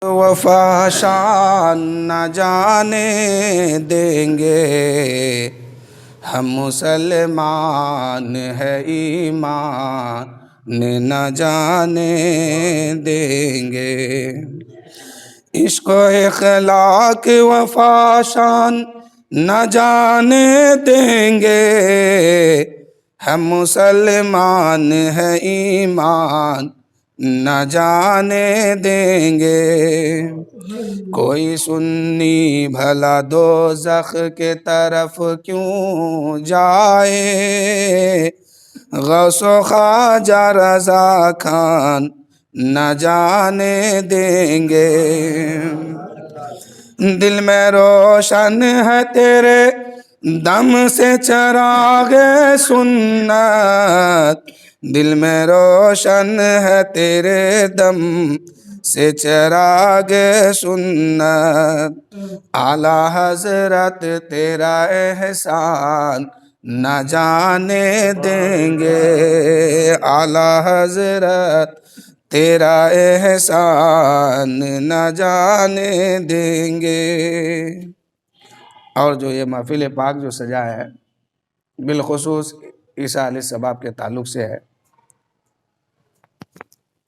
وفا شان نہ جانے دیں گے، ہم مسلمان ہے ایمان نہ جانے دیں گے۔ عشق و اخلاق وفا شان نہ جانے دیں گے، ہم مسلمان ہے ایمان نہ جانے دیں گے۔ کوئی سنی بھلا دوزخ کے طرف کیوں جائے، غوث و خواجہ رضا خان نہ جانے دیں گے۔ دل میں روشن ہے تیرے دم سے چراغ سنت، دل میں روشن ہے تیرے دم سے چراغ سنت، اعلیٰ حضرت تیرا احسان نہ جانے دیں گے، اعلیٰ حضرت تیرا احسان نہ جانے دیں گے۔ اور جو یہ محفل پاک جو سجا ہے بالخصوص عیسیٰ علیہ السلام کے تعلق سے ہے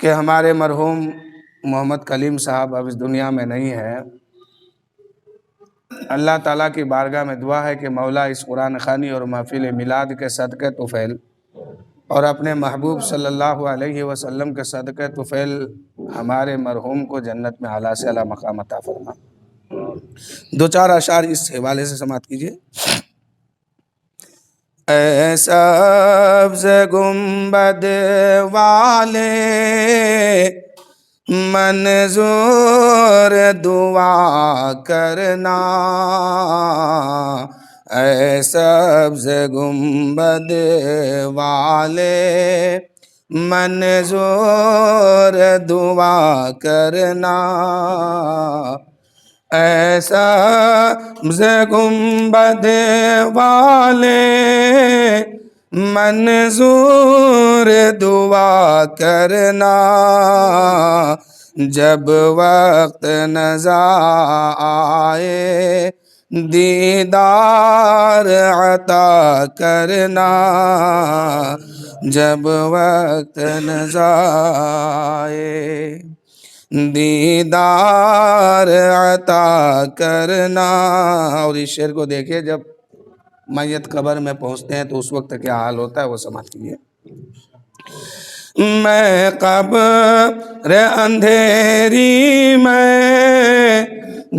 کہ ہمارے مرحوم محمد کلیم صاحب اب اس دنیا میں نہیں ہے۔ اللہ تعالیٰ کی بارگاہ میں دعا ہے کہ مولا اس قرآن خوانی اور محفل میلاد کے صدقہ طفیل اور اپنے محبوب صلی اللہ علیہ وسلم کے صدقہ طفیل ہمارے مرحوم کو جنت میں اعلیٰ سے اعلیٰ مقام عطا فرما۔ دو چار اشعار اس حوالے سے سماعت کیجئے۔ اے سبز گنبد والے منظور دعا کرنا، اے سبز گنبد والے منظور دعا کرنا، اے سبز گنبد والے منظور دعا کرنا، جب وقت نظر آئے دیدار عطا کرنا، جب وقت نظر آئے دیدار عطا کرنا۔ اور اس شعر کو دیکھیں، جب میت قبر میں پہنچتے ہیں تو اس وقت کیا حال ہوتا ہے وہ سمجھ لیجیے۔ میں قبر اندھیری میں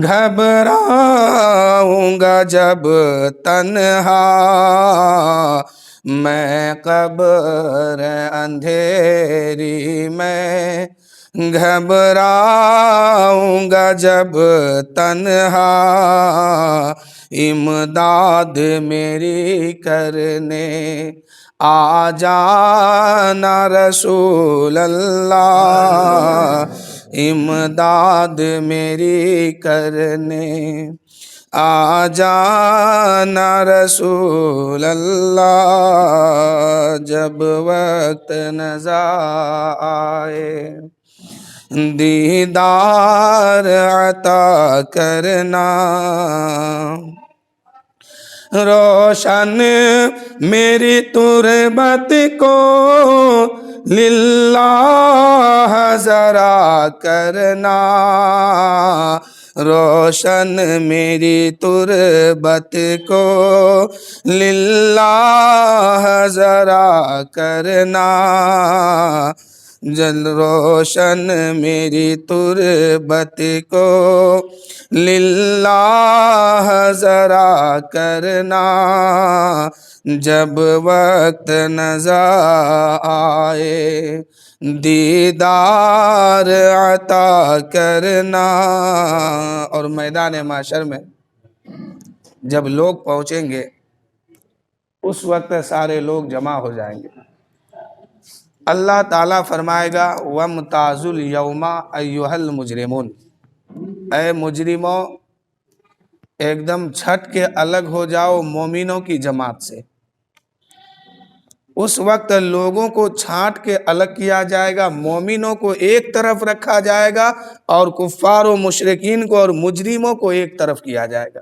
گھبراؤں گا جب تنہا، میں قبر اندھیری میں گھبراؤں گا جب تنہا، امداد میری کرنے آ جانا رسول اللہ، امداد میری کرنے آ جانا رسول اللہ، جب وقت نظر آئے دیدار عطا کرنا۔ روشن میری تربت کو للہ ذرا کرنا، روشن میری تربت کو للہ ذرا کرنا، جل روشن میری تربت کو للہ ذرا کرنا، جب وقت نظر آئے دیدار عطا کرنا۔ اور میدان محشر میں جب لوگ پہنچیں گے اس وقت سارے لوگ جمع ہو جائیں گے، اللہ تعالیٰ فرمائے گا وَامْتَازُوا الْيَوْمَ أَيُّهَا الْمُجْرِمُونَ، اے مجرموں ایک دم چھٹ کے الگ ہو جاؤ مومنوں کی جماعت سے۔ اس وقت لوگوں کو چھانٹ کے الگ کیا جائے گا، مومنوں کو ایک طرف رکھا جائے گا اور کفار و مشرکین کو اور مجرموں کو ایک طرف کیا جائے گا۔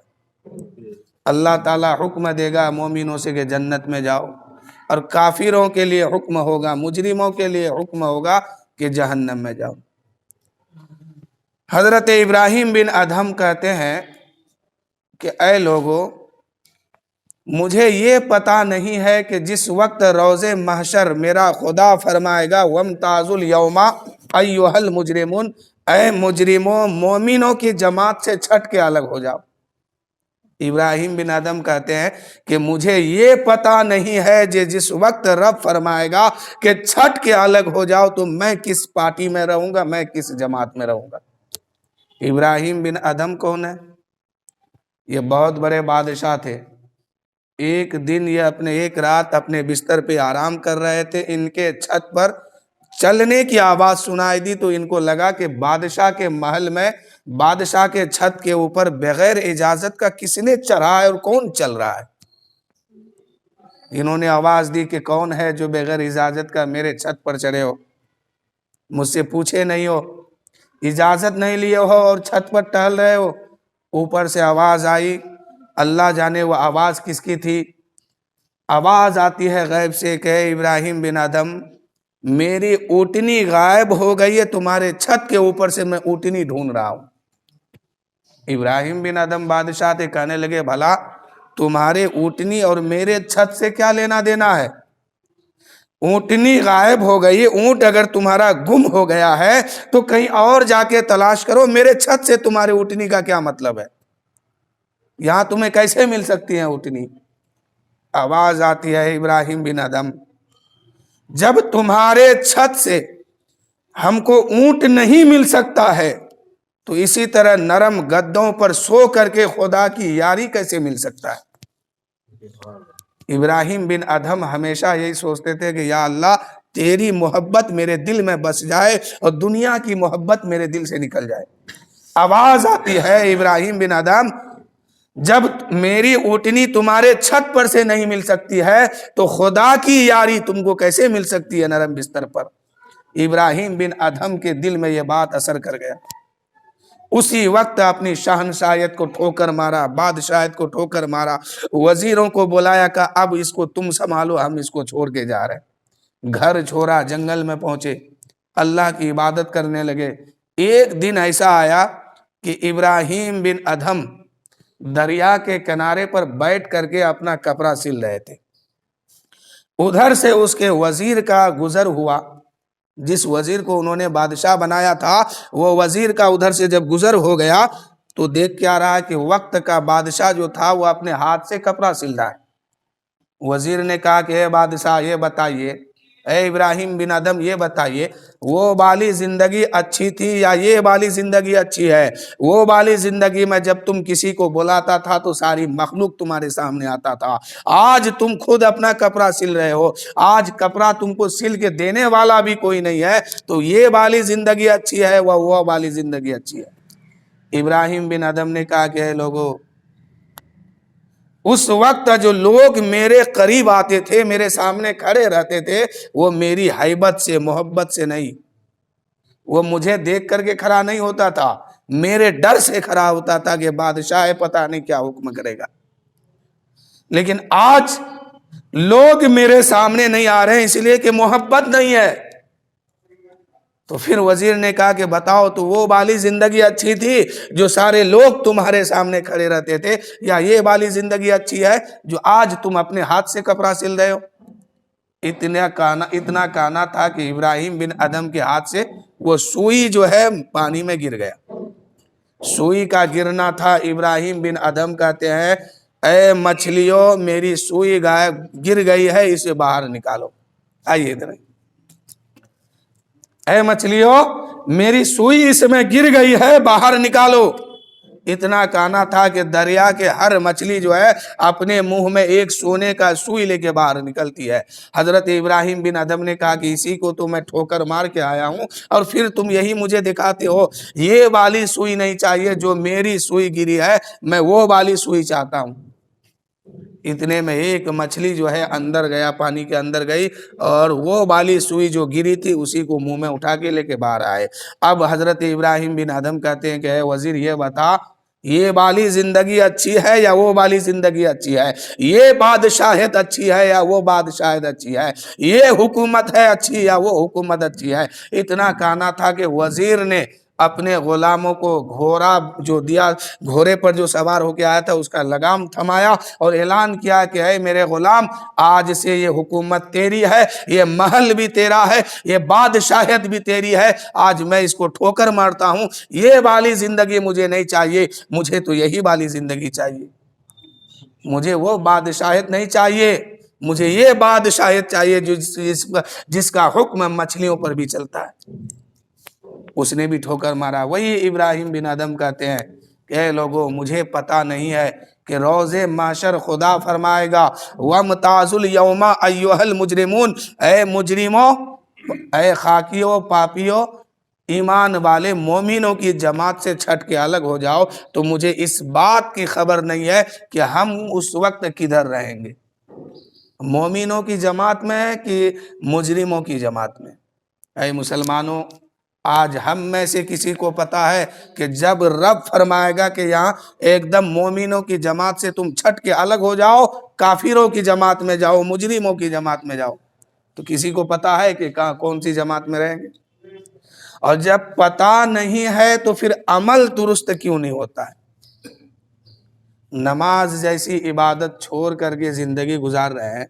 اللہ تعالیٰ حکم دے گا مومنوں سے کہ جنت میں جاؤ، اور کافروں کے لیے حکم ہوگا، مجرموں کے لیے حکم ہوگا کہ جہنم میں جاؤ۔ حضرت ابراہیم بن ادھم کہتے ہیں کہ اے لوگو، مجھے یہ پتہ نہیں ہے کہ جس وقت روز محشر میرا خدا فرمائے گا وَامْتَازُوا الْيَوْمَ أَيُّهَا الْمُجْرِمُونَ، اے مجرموں مومنوں کی جماعت سے چھٹ کے الگ ہو جاؤ۔ ابراہیم بن ادم کہتے ہیں کہ مجھے یہ پتہ نہیں ہے جس وقت رب فرمائے گا کہ چھٹ کے الگ ہو جاؤ تو میں کس پارٹی میں رہوں گا، میں کس جماعت میں رہوں گا۔ ابراہیم بن ادم کون ہے؟ یہ بہت بڑے بادشاہ تھے۔ ایک دن یہ ایک رات اپنے بستر پہ آرام کر رہے تھے، ان کے چھت پر چلنے کی آواز سنائی دی تو ان کو لگا کہ بادشاہ کے محل میں، بادشاہ کے چھت کے اوپر بغیر اجازت کا کس نے چڑھا ہے اور کون چل رہا ہے۔ انہوں نے آواز دی کہ کون ہے جو بغیر اجازت کا میرے چھت پر چڑھے ہو، مجھ سے پوچھے نہیں ہو، اجازت نہیں لیے ہو اور چھت پر ٹہل رہے ہو۔ اوپر سے آواز آئی، اللہ جانے وہ آواز کس کی تھی۔ آواز آتی ہے غیب سے کہ ابراہیم بن ادم، میری اونٹنی غائب ہو گئی ہے، تمہارے چھت کے اوپر سے میں اونٹنی ڈھونڈ رہا ہوں۔ ابراہیم بن ادم بادشاہ تھے، کہنے لگے بھلا تمہارے اونٹنی اور میرے چھت سے کیا لینا دینا ہے؟ اونٹنی غائب ہو گئی، اونٹ اگر تمہارا گم ہو گیا ہے تو کہیں اور جا کے تلاش کرو، میرے چھت سے تمہارے اونٹنی کا کیا مطلب ہے؟ یہاں تمہیں کیسے مل سکتی ہیں اونٹنی؟ آواز آتی ہے ابراہیم بن ادم، جب تمہارے چھت سے ہم کو اونٹ نہیں مل سکتا ہے تو اسی طرح نرم گدوں پر سو کر کے خدا کی یاری کیسے مل سکتا ہے؟ ابراہیم بن ادھم ہمیشہ یہی سوچتے تھے کہ یا اللہ تیری محبت میرے دل میں بس جائے اور دنیا کی محبت میرے دل سے نکل جائے۔ آواز آتی ہے ابراہیم بن ادھم، جب میری اونٹنی تمہارے چھت پر سے نہیں مل سکتی ہے تو خدا کی یاری تم کو کیسے مل سکتی ہے نرم بستر پر؟ ابراہیم بن ادھم کے دل میں یہ بات اثر کر گیا۔ اسی وقت اپنی شہنشاہیت کو ٹھوکر مارا، بادشاہیت کو ٹھوکر مارا، وزیروں کو بلایا کہ اب اس کو تم سنبھالو، ہم اس کو چھوڑ کے جا رہے ہیں۔ گھر چھوڑا، جنگل میں پہنچے، اللہ کی عبادت کرنے لگے۔ ایک دن ایسا آیا کہ ابراہیم بن ادھم دریا کے کنارے پر بیٹھ کر کے اپنا کپڑا سل رہے تھے۔ ادھر سے اس کے وزیر کا گزر ہوا، جس وزیر کو انہوں نے بادشاہ بنایا تھا، وہ وزیر کا ادھر سے جب گزر ہو گیا تو دیکھ کیا رہا کہ وقت کا بادشاہ جو تھا وہ اپنے ہاتھ سے کپڑا سل رہا ہے۔ وزیر نے کہا کہ اے بادشاہ یہ بتائیے، اے ابراہیم بن ادم یہ بتائیے، وہ والی زندگی اچھی تھی یا یہ والی زندگی اچھی ہے؟ وہ والی زندگی میں جب تم کسی کو بلاتا تھا تو ساری مخلوق تمہارے سامنے آتا تھا، آج تم خود اپنا کپڑا سل رہے ہو، آج کپڑا تم کو سل کے دینے والا بھی کوئی نہیں ہے، تو یہ والی زندگی اچھی ہے وہ والی زندگی اچھی ہے؟ ابراہیم بن ادم نے کہا کہ اے لوگو، اس وقت جو لوگ میرے قریب آتے تھے، میرے سامنے کھڑے رہتے تھے، وہ میری ہیبت سے، محبت سے نہیں، وہ مجھے دیکھ کر کے کھڑا نہیں ہوتا تھا، میرے ڈر سے کھڑا ہوتا تھا کہ بادشاہ پتہ نہیں کیا حکم کرے گا۔ لیکن آج لوگ میرے سامنے نہیں آ رہے ہیں اس لیے کہ محبت نہیں ہے۔ تو پھر وزیر نے کہا کہ بتاؤ تو وہ والی زندگی اچھی تھی جو سارے لوگ تمہارے سامنے کھڑے رہتے تھے، یا یہ والی زندگی اچھی ہے جو آج تم اپنے ہاتھ سے کپڑا سل رہے ہو؟ اتنا کہنا تھا کہ ابراہیم بن ادم کے ہاتھ سے وہ سوئی جو ہے پانی میں گر گیا۔ سوئی کا گرنا تھا۔ ابراہیم بن ادم کہتے ہیں اے مچھلیوں میری سوئی گر گئی ہے، اسے باہر نکالو۔ آئیے ادھر، اے مچھلیوں میری سوئی اس میں گر گئی ہے، باہر نکالو۔ اتنا کہنا تھا کہ دریا کے ہر مچھلی جو ہے اپنے منہ میں ایک سونے کا سوئی لے کے باہر نکلتی ہے۔ حضرت ابراہیم بن ادم نے کہا کہ اسی کو تو میں ٹھوکر مار کے آیا ہوں اور پھر تم یہی مجھے دکھاتے ہو۔ یہ والی سوئی نہیں چاہیے جو میری سوئی گری ہے، میں وہ والی سوئی چاہتا ہوں۔ اتنے میں ایک مچھلی جو ہے اندر گیا، پانی کے اندر گئی، اور وہ والی سوئی جو گری تھی اسی کو منہ میں اٹھا کے لے کے باہر آئے۔ اب حضرت ابراہیم بن ادھم کہتے ہیں کہ اے وزیر یہ بتا، یہ والی زندگی اچھی ہے یا وہ والی زندگی اچھی ہے؟ یہ بادشاہت اچھی ہے یا وہ بادشاہت اچھی ہے؟ یہ حکومت ہے اچھی یا وہ حکومت اچھی ہے؟ اتنا کہنا تھا کہ وزیر نے اپنے غلاموں کو گھوڑا جو دیا، گھوڑے پر جو سوار ہو کے آیا تھا اس کا لگام تھمایا اور اعلان کیا کہ اے میرے غلام، آج سے یہ حکومت تیری ہے، یہ محل بھی تیرا ہے، یہ بادشاہت بھی تیری ہے، آج میں اس کو ٹھوکر مارتا ہوں۔ یہ والی زندگی مجھے نہیں چاہیے، مجھے تو یہی والی زندگی چاہیے، مجھے وہ بادشاہت نہیں چاہیے، مجھے یہ بادشاہت چاہیے جس کا حکم مچھلیوں پر بھی چلتا ہے۔ اس نے بھی ٹھوکر مارا۔ وہی ابراہیم بن ادھم کہتے ہیں کہ اے لوگو، مجھے پتا نہیں ہے کہ روز محشر خدا فرمائے گا وَامْتَازُوا الْيَوْمَ أَيُّهَا الْمُجْرِمُونَ، اے مجرموں، اے خاکیوں، پاپیوں، ایمان والے مومنوں کی جماعت سے چھٹ کے الگ ہو جاؤ، تو مجھے اس بات کی خبر نہیں ہے کہ ہم اس وقت کدھر رہیں گے، مومنوں کی جماعت میں کہ مجرموں کی جماعت میں۔ اے مسلمانوں، آج ہم میں سے کسی کو پتا ہے کہ جب رب فرمائے گا کہ یہاں ایک دم مومنوں کی جماعت سے تم چھٹ کے الگ ہو جاؤ، کافروں کی جماعت میں جاؤ، مجرموں کی جماعت میں جاؤ، تو کسی کو پتا ہے کہ کون سی جماعت میں رہیں گے؟ اور جب پتا نہیں ہے تو پھر عمل درست کیوں نہیں ہوتا ہے؟ نماز جیسی عبادت چھوڑ کر کے زندگی گزار رہے ہیں۔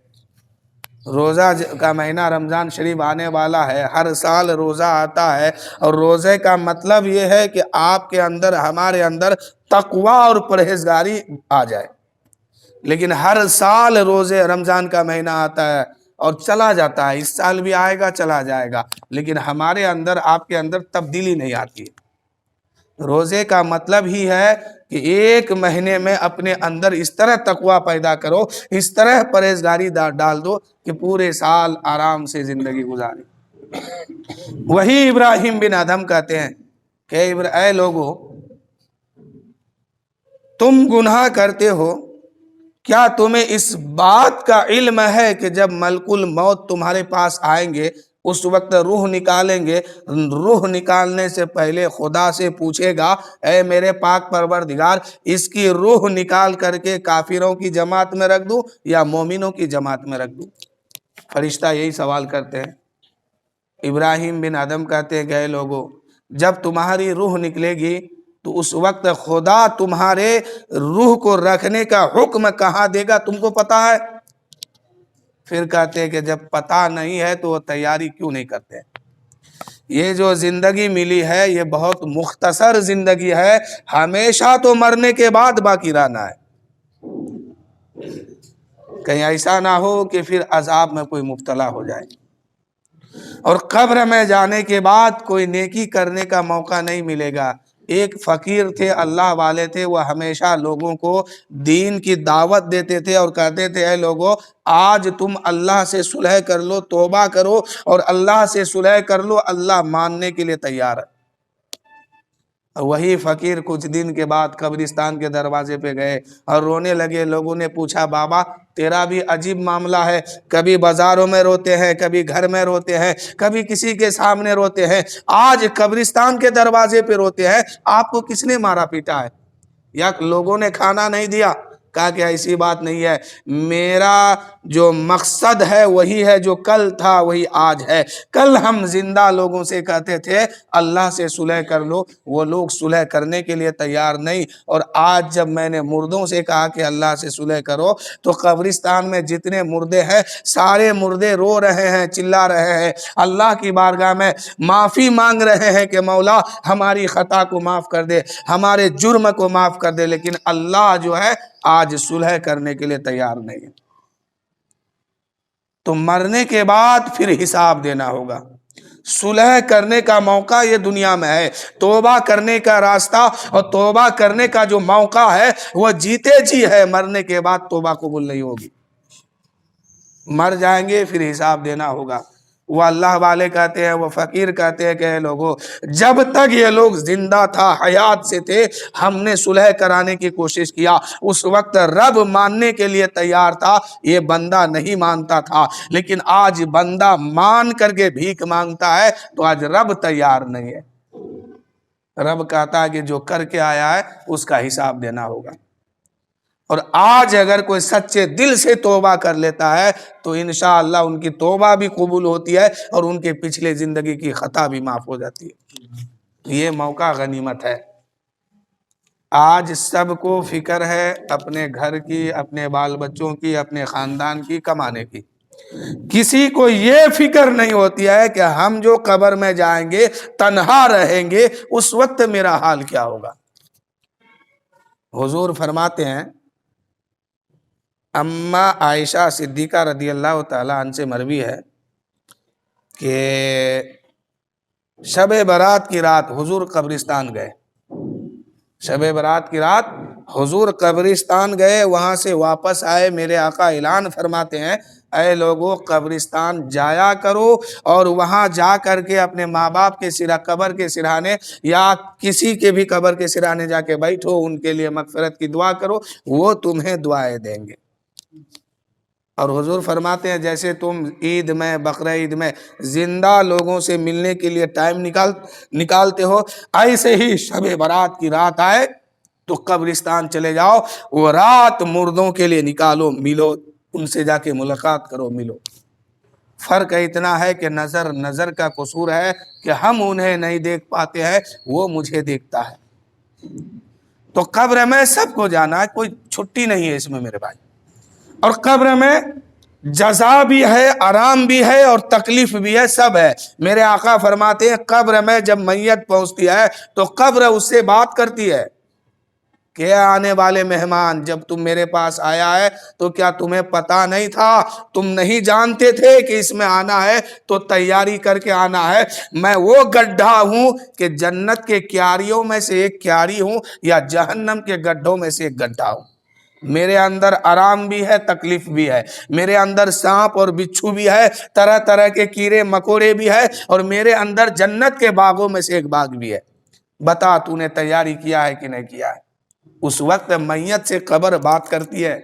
روزہ کا مہینہ رمضان شریف آنے والا ہے، ہر سال روزہ آتا ہے، اور روزے کا مطلب یہ ہے کہ آپ کے اندر، ہمارے اندر تقوی اور پرہیزگاری آ جائے۔ لیکن ہر سال روزے رمضان کا مہینہ آتا ہے اور چلا جاتا ہے، اس سال بھی آئے گا چلا جائے گا، لیکن ہمارے اندر، آپ کے اندر تبدیلی نہیں آتی ہے۔ روزے کا مطلب ہی ہے کہ ایک مہینے میں اپنے اندر اس طرح تقوی پیدا کرو، اس طرح پرہیزگاری ڈال دو کہ پورے سال آرام سے زندگی گزارے۔ وہی ابراہیم بن ادھم کہتے ہیں کہ اے لوگو، تم گناہ کرتے ہو، کیا تمہیں اس بات کا علم ہے کہ جب ملک الموت تمہارے پاس آئیں گے، اس وقت روح نکالیں گے، روح نکالنے سے پہلے خدا سے پوچھے گا اے میرے پاک پروردگار، اس کی روح نکال کر کے کافروں کی جماعت میں رکھ دوں یا مومنوں کی جماعت میں رکھ دوں؟ فرشتہ یہی سوال کرتے ہیں۔ ابراہیم بن ادھم کہتے ہیں کہ اے لوگو، جب تمہاری روح نکلے گی تو اس وقت خدا تمہارے روح کو رکھنے کا حکم کہاں دے گا تم کو پتا ہے؟ پھر کہتے ہیں کہ جب پتا نہیں ہے تو وہ تیاری کیوں نہیں کرتے؟ یہ جو زندگی ملی ہے یہ بہت مختصر زندگی ہے، ہمیشہ تو مرنے کے بعد باقی رہنا ہے، کہیں ایسا نہ ہو کہ پھر عذاب میں کوئی مبتلا ہو جائے، اور قبر میں جانے کے بعد کوئی نیکی کرنے کا موقع نہیں ملے گا۔ ایک فقیر تھے، اللہ والے تھے، وہ ہمیشہ لوگوں کو دین کی دعوت دیتے تھے اور کہتے تھے اے لوگو، آج تم اللہ سے صلح کر لو، توبہ کرو اور اللہ سے صلح کر لو، اللہ ماننے کے لیے تیار ہے۔ وہی فقیر کچھ دن کے بعد قبرستان کے دروازے پہ گئے اور رونے لگے۔ لوگوں نے پوچھا بابا تیرا بھی عجیب معاملہ ہے، کبھی بازاروں میں روتے ہیں، کبھی گھر میں روتے ہیں، کبھی کسی کے سامنے روتے ہیں، آج قبرستان کے دروازے پہ روتے ہیں، آپ کو کس نے مارا پیٹا ہے یا لوگوں نے کھانا نہیں دیا؟ کہا کہ ایسی بات نہیں ہے، میرا جو مقصد ہے وہی ہے، جو کل تھا وہی آج ہے۔ کل ہم زندہ لوگوں سے کہتے تھے اللہ سے صلح کر لو، وہ لوگ صلح کرنے کے لیے تیار نہیں، اور آج جب میں نے مردوں سے کہا کہ اللہ سے صلح کرو تو قبرستان میں جتنے مردے ہیں سارے مردے رو رہے ہیں، چلا رہے ہیں، اللہ کی بارگاہ میں معافی مانگ رہے ہیں کہ مولا ہماری خطا کو معاف کر دے، ہمارے جرم کو معاف کر دے، لیکن اللہ جو ہے آج صلح کرنے کے لیے تیار نہیں ہے۔ تو مرنے کے بعد پھر حساب دینا ہوگا۔ صلح کرنے کا موقع یہ دنیا میں ہے، توبہ کرنے کا راستہ اور توبہ کرنے کا جو موقع ہے وہ جیتے جی ہے، مرنے کے بعد توبہ قبول نہیں ہوگی۔ مر جائیں گے پھر حساب دینا ہوگا۔ وہ اللہ والے کہتے ہیں، وہ فقیر کہتے ہیں کہ اے لوگوں، جب تک یہ لوگ زندہ تھا، حیات سے تھے، ہم نے صلح کرانے کی کوشش کیا، اس وقت رب ماننے کے لیے تیار تھا، یہ بندہ نہیں مانتا تھا، لیکن آج بندہ مان کر کے بھیک مانگتا ہے تو آج رب تیار نہیں ہے۔ رب کہتا ہے کہ جو کر کے آیا ہے اس کا حساب دینا ہوگا۔ اور آج اگر کوئی سچے دل سے توبہ کر لیتا ہے تو انشاءاللہ ان کی توبہ بھی قبول ہوتی ہے اور ان کے پچھلے زندگی کی خطا بھی معاف ہو جاتی ہے۔ یہ موقع غنیمت ہے۔ آج سب کو فکر ہے اپنے گھر کی، اپنے بال بچوں کی، اپنے خاندان کی، کمانے کی۔ کسی کو یہ فکر نہیں ہوتی ہے کہ ہم جو قبر میں جائیں گے، تنہا رہیں گے، اس وقت میرا حال کیا ہوگا۔ حضور فرماتے ہیں، اما عائشہ صدیقہ رضی اللہ تعالی عنہ سے مروی ہے کہ شب برات کی رات حضور قبرستان گئے۔ شب برات کی رات حضور قبرستان گئے، وہاں سے واپس آئے، میرے آقا اعلان فرماتے ہیں، اے لوگوں قبرستان جایا کرو اور وہاں جا کر کے اپنے ماں باپ کے قبر کے سرہانے یا کسی کے بھی قبر کے سرہانے جا کے بیٹھو، ان کے لیے مغفرت کی دعا کرو، وہ تمہیں دعائیں دیں گے۔ اور حضور فرماتے ہیں جیسے تم عید میں، بقرہ عید میں زندہ لوگوں سے ملنے کے لیے ٹائم نکالتے ہو، ایسے ہی شب برات کی رات آئے تو قبرستان چلے جاؤ، وہ رات مردوں کے لیے نکالو، ملو ان سے، جا کے ملاقات کرو، ملو۔ فرق اتنا ہے کہ نظر کا قصور ہے کہ ہم انہیں نہیں دیکھ پاتے ہیں، وہ مجھے دیکھتا ہے۔ تو قبر میں سب کو جانا ہے، کوئی چھٹی نہیں ہے اس میں میرے بھائی۔ اور قبر میں جزا بھی ہے، آرام بھی ہے اور تکلیف بھی ہے، سب ہے۔ میرے آقا فرماتے ہیں قبر میں جب میت پہنچتی ہے تو قبر اس سے بات کرتی ہے کہ آنے والے مہمان، جب تم میرے پاس آیا ہے تو کیا تمہیں پتا نہیں تھا، تم نہیں جانتے تھے کہ اس میں آنا ہے تو تیاری کر کے آنا ہے۔ میں وہ گڈھا ہوں کہ جنت کے کیاریوں میں سے ایک کیاری ہوں یا جہنم کے گڈھوں میں سے ایک گڈھا ہوں۔ میرے اندر آرام بھی ہے، تکلیف بھی ہے، میرے اندر سانپ اور بچھو بھی ہے، طرح طرح کے کیڑے مکوڑے بھی ہے، اور میرے اندر جنت کے باغوں میں سے ایک باغ بھی ہے۔ بتا تو نے تیاری کیا ہے کہ نہیں کیا ہے۔ اس وقت میت سے قبر بات کرتی ہے،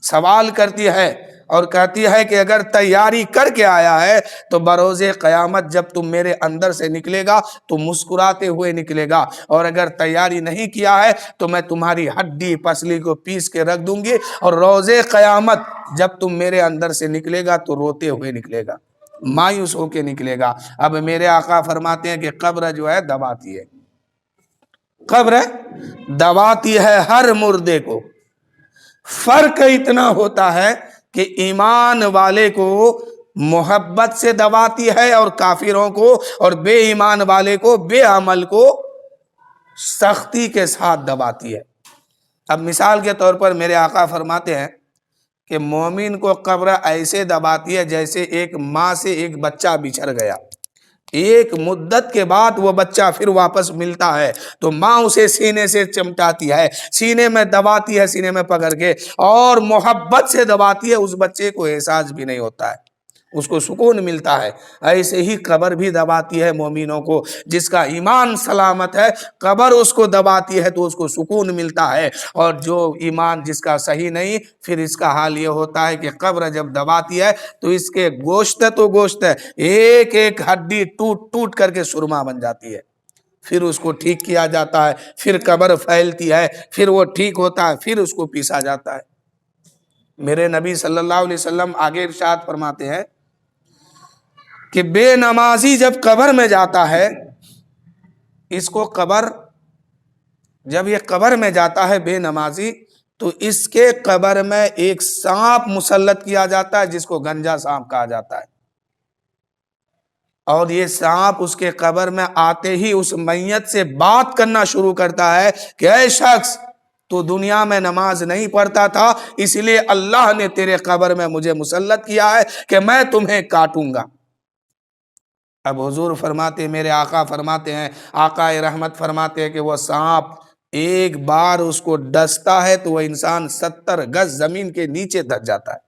سوال کرتی ہے اور کہتی ہے کہ اگر تیاری کر کے آیا ہے تو بروز قیامت جب تم میرے اندر سے نکلے گا تو مسکراتے ہوئے نکلے گا، اور اگر تیاری نہیں کیا ہے تو میں تمہاری ہڈی پسلی کو پیس کے رکھ دوں گی، اور روز قیامت جب تم میرے اندر سے نکلے گا تو روتے ہوئے نکلے گا، مایوس ہو کے نکلے گا۔ اب میرے آقا فرماتے ہیں کہ قبر جو ہے دباتی ہے، قبر دباتی ہے ہر مردے کو۔ فرق اتنا ہوتا ہے کہ ایمان والے کو محبت سے دباتی ہے اور کافروں کو اور بے ایمان والے کو، بے عمل کو سختی کے ساتھ دباتی ہے۔ اب مثال کے طور پر میرے آقا فرماتے ہیں کہ مومن کو قبر ایسے دباتی ہے جیسے ایک ماں سے ایک بچہ بچھڑ گیا، ایک مدت کے بعد وہ بچہ پھر واپس ملتا ہے تو ماں اسے سینے سے چمٹاتی ہے، سینے میں دباتی ہے، سینے میں پکڑ کے، اور محبت سے دباتی ہے، اس بچے کو احساس بھی نہیں ہوتا ہے، اس کو سکون ملتا ہے۔ ایسے ہی قبر بھی دباتی ہے مومنوں کو، جس کا ایمان سلامت ہے قبر اس کو دباتی ہے تو اس کو سکون ملتا ہے، اور جو ایمان جس کا صحیح نہیں، پھر اس کا حال یہ ہوتا ہے کہ قبر جب دباتی ہے تو اس کے گوشت تو گوشت ہے، ایک ایک ہڈی ٹوٹ ٹوٹ کر کے سرما بن جاتی ہے، پھر اس کو ٹھیک کیا جاتا ہے، پھر قبر پھیلتی ہے، پھر وہ ٹھیک ہوتا ہے، پھر اس کو پیسا جاتا ہے۔ میرے نبی صلی اللہ علیہ وسلم آگے ارشاد فرماتے ہیں کہ بے نمازی جب قبر میں جاتا ہے، اس کو قبر، جب یہ قبر میں جاتا ہے بے نمازی تو اس کے قبر میں ایک سانپ مسلط کیا جاتا ہے جس کو گنجا سانپ کہا جاتا ہے، اور یہ سانپ اس کے قبر میں آتے ہی اس میت سے بات کرنا شروع کرتا ہے کہ اے شخص، تو دنیا میں نماز نہیں پڑھتا تھا، اس لیے اللہ نے تیرے قبر میں مجھے مسلط کیا ہے کہ میں تمہیں کاٹوں گا۔ اب حضور فرماتے، میرے آقا فرماتے ہیں، آقا رحمت فرماتے ہیں کہ وہ سانپ ایک بار اس کو ڈستا ہے تو وہ انسان 70 گز زمین کے نیچے دب جاتا ہے۔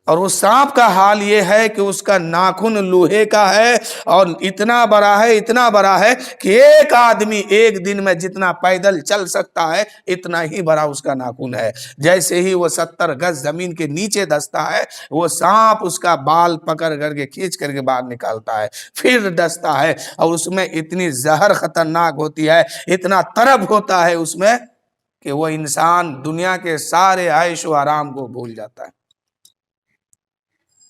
اور اس سانپ کا حال یہ ہے کہ اس کا ناخن لوہے کا ہے اور اتنا بڑا ہے کہ ایک آدمی ایک دن میں جتنا پیدل چل سکتا ہے اتنا ہی بڑا اس کا ناخن ہے۔ جیسے ہی وہ 70 گز زمین کے نیچے دستا ہے، وہ سانپ اس کا بال پکڑ کر کے کھینچ کر کے باہر نکالتا ہے، پھر دستا ہے، اور اس میں اتنی زہر خطرناک ہوتی ہے، اتنا طرب ہوتا ہے اس میں کہ وہ انسان دنیا کے سارے عیش و آرام کو بھول جاتا ہے۔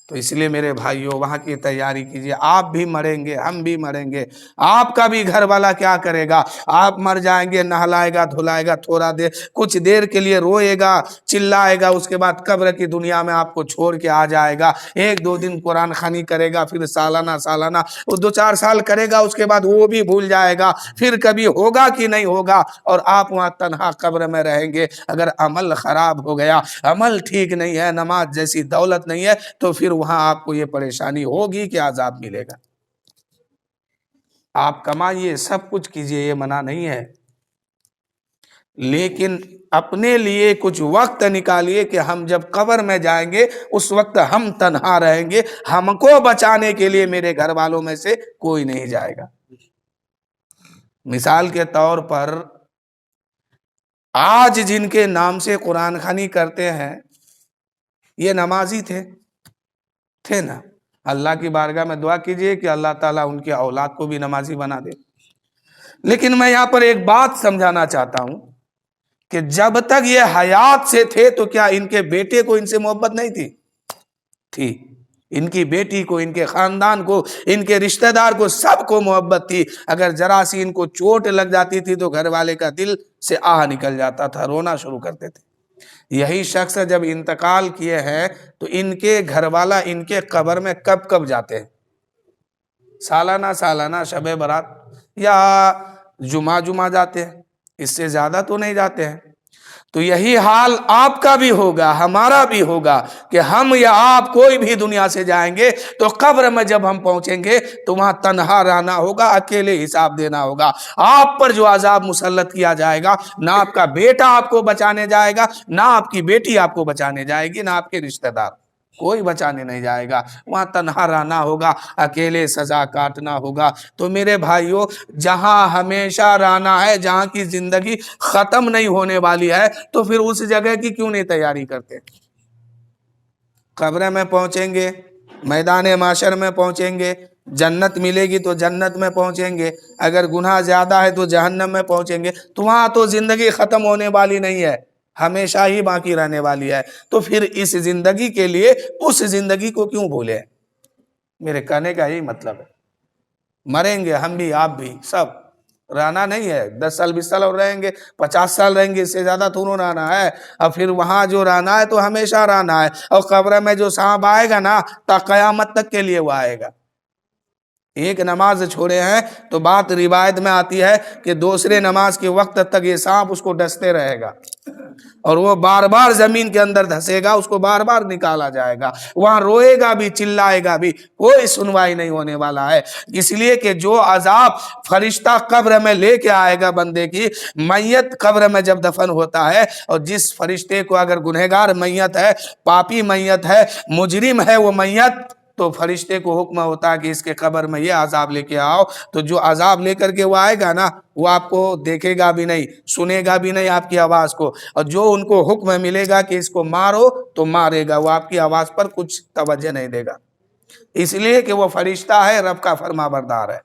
تو اس لیے میرے بھائیوں وہاں کی تیاری کیجیے، آپ بھی مریں گے، ہم بھی مریں گے، آپ کا بھی گھر والا کیا کرے گا؟ آپ مر جائیں گے، نہلائے گا دھلائے گا، تھوڑا دیر کچھ دیر کے لیے روئے گا، چلائے گا، اس کے بعد قبر کی دنیا میں آپ کو چھوڑ کے آ جائے گا، ایک دو دن قرآن خوانی کرے گا، پھر سالانہ وہ 2-4 سال کرے گا، اس کے بعد وہ بھی بھول جائے گا، پھر کبھی ہوگا کہ نہیں ہوگا، اور آپ وہاں تنہا قبر میں رہیں گے۔ اگر عمل خراب ہو گیا، عمل ٹھیک نہیں ہے، نماز جیسی دولت نہیں ہے، تو پھر وہاں آپ کو یہ پریشانی ہوگی کہ عذاب ملے گا۔ آپ کمائیے، سب کچھ کیجئے، یہ منع نہیں ہے، لیکن اپنے لیے کچھ وقت نکالیے کہ ہم جب قبر میں جائیں گے اس وقت ہم تنہا رہیں گے، ہم کو بچانے کے لیے میرے گھر والوں میں سے کوئی نہیں جائے گا۔ مثال کے طور پر آج جن کے نام سے قرآن خوانی کرتے ہیں یہ نمازی تھے نا؟ اللہ کی بارگاہ میں دعا کیجئے کہ اللہ تعالیٰ ان کی اولاد کو بھی نمازی بنا دے۔ لیکن میں یہاں پر ایک بات سمجھانا چاہتا ہوں کہ جب تک یہ حیات سے تھے تو کیا ان کے بیٹے کو ان سے محبت نہیں تھی؟ ان کی بیٹی کو، ان کے خاندان کو، ان کے رشتہ دار کو، سب کو محبت تھی۔ اگر ذرا سی ان کو چوٹ لگ جاتی تھی تو گھر والے کا دل سے آہ نکل جاتا تھا، رونا شروع کرتے تھے۔ یہی شخص جب انتقال کیے ہیں تو ان کے گھر والا ان کے قبر میں کب جاتے ہیں؟ سالانہ شب برات یا جمعہ جاتے ہیں، اس سے زیادہ تو نہیں جاتے ہیں۔ تو یہی حال آپ کا بھی ہوگا، ہمارا بھی ہوگا کہ ہم یا آپ کوئی بھی دنیا سے جائیں گے تو قبر میں جب ہم پہنچیں گے تو وہاں تنہا رہنا ہوگا، اکیلے حساب دینا ہوگا۔ آپ پر جو عذاب مسلط کیا جائے گا، نہ آپ کا بیٹا آپ کو بچانے جائے گا، نہ آپ کی بیٹی آپ کو بچانے جائے گی، نہ آپ کے رشتہ دار، کوئی بچانے نہیں جائے گا، وہاں تنہا رہنا ہوگا، اکیلے سزا کاٹنا ہوگا۔ تو میرے بھائیوں، جہاں ہمیشہ رہنا ہے، جہاں کی زندگی ختم نہیں ہونے والی ہے، تو پھر اس جگہ کی کیوں نہیں تیاری کرتے؟ قبر میں پہنچیں گے، میدان معاشر میں پہنچیں گے، جنت ملے گی تو جنت میں پہنچیں گے، اگر گناہ زیادہ ہے تو جہنم میں پہنچیں گے۔ تو وہاں تو زندگی ختم ہونے والی نہیں ہے، ہمیشہ ہی باقی رہنے والی ہے۔ تو پھر اس زندگی کے لیے اس زندگی کو کیوں بھولے؟ میرے کہنے کا یہی مطلب ہے، مریں گے ہم بھی، آپ بھی، سب رہنا نہیں ہے۔ 10 سال 20 سال اور رہیں گے، 50 سال رہیں گے، اس سے زیادہ تو رہنا ہے۔ اور پھر وہاں جو رہنا ہے تو ہمیشہ رہنا ہے۔ اور قبر میں جو سانپ آئے گا نا، تا قیامت تک کے لیے وہ آئے گا۔ ایک نماز چھوڑے ہیں تو بات روایت میں آتی ہے کہ دوسرے نماز کے وقت تک یہ سانپ اس کو ڈستے رہے گا، اور وہ بار بار زمین کے اندر دھسے گا، اس کو بار بار نکالا جائے گا، وہاں روئے گا بھی، چلائے گا بھی، کوئی سنوائی نہیں ہونے والا ہے۔ اس لیے کہ جو عذاب فرشتہ قبر میں لے کے آئے گا بندے کی، میت قبر میں جب دفن ہوتا ہے، اور جس فرشتے کو اگر گنہگار میت ہے، پاپی میت ہے، مجرم ہے وہ میت، تو فرشتے کو حکم ہوتا ہے کہ اس کے قبر میں یہ عذاب لے کے آؤ۔ تو جو عذاب لے کر کے وہ آئے گا نا، وہ آپ کو دیکھے گا بھی نہیں، سنے گا بھی نہیں آپ کی آواز کو، اور جو ان کو حکم ملے گا کہ اس کو مارو تو مارے گا، وہ آپ کی آواز پر کچھ توجہ نہیں دے گا، اس لیے کہ وہ فرشتہ ہے، رب کا فرما بردار ہے۔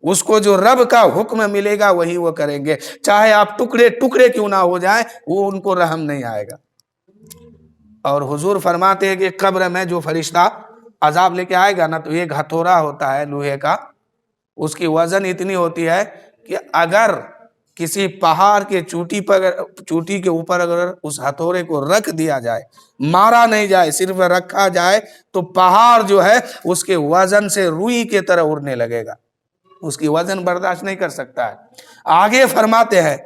اس کو جو رب کا حکم ملے گا وہی وہ کریں گے، چاہے آپ ٹکڑے ٹکڑے کیوں نہ ہو جائیں، وہ ان کو رحم نہیں آئے گا۔ اور حضور فرماتے ہیں کہ قبر میں جو فرشتہ عذاب لے کے آئے گا نا، تو ایک ہتھوڑا ہوتا ہے لوہے کا، اس کی وزن اتنی ہوتی ہے کہ اگر کسی پہاڑ کے چوٹی کے اوپر اگر اس ہتھوڑے کو رکھ دیا جائے، مارا نہیں جائے، صرف رکھا جائے، تو پہاڑ جو ہے اس کے وزن سے روئی کے طرح اڑنے لگے گا، اس کی وزن برداشت نہیں کر سکتا ہے۔ آگے فرماتے ہیں،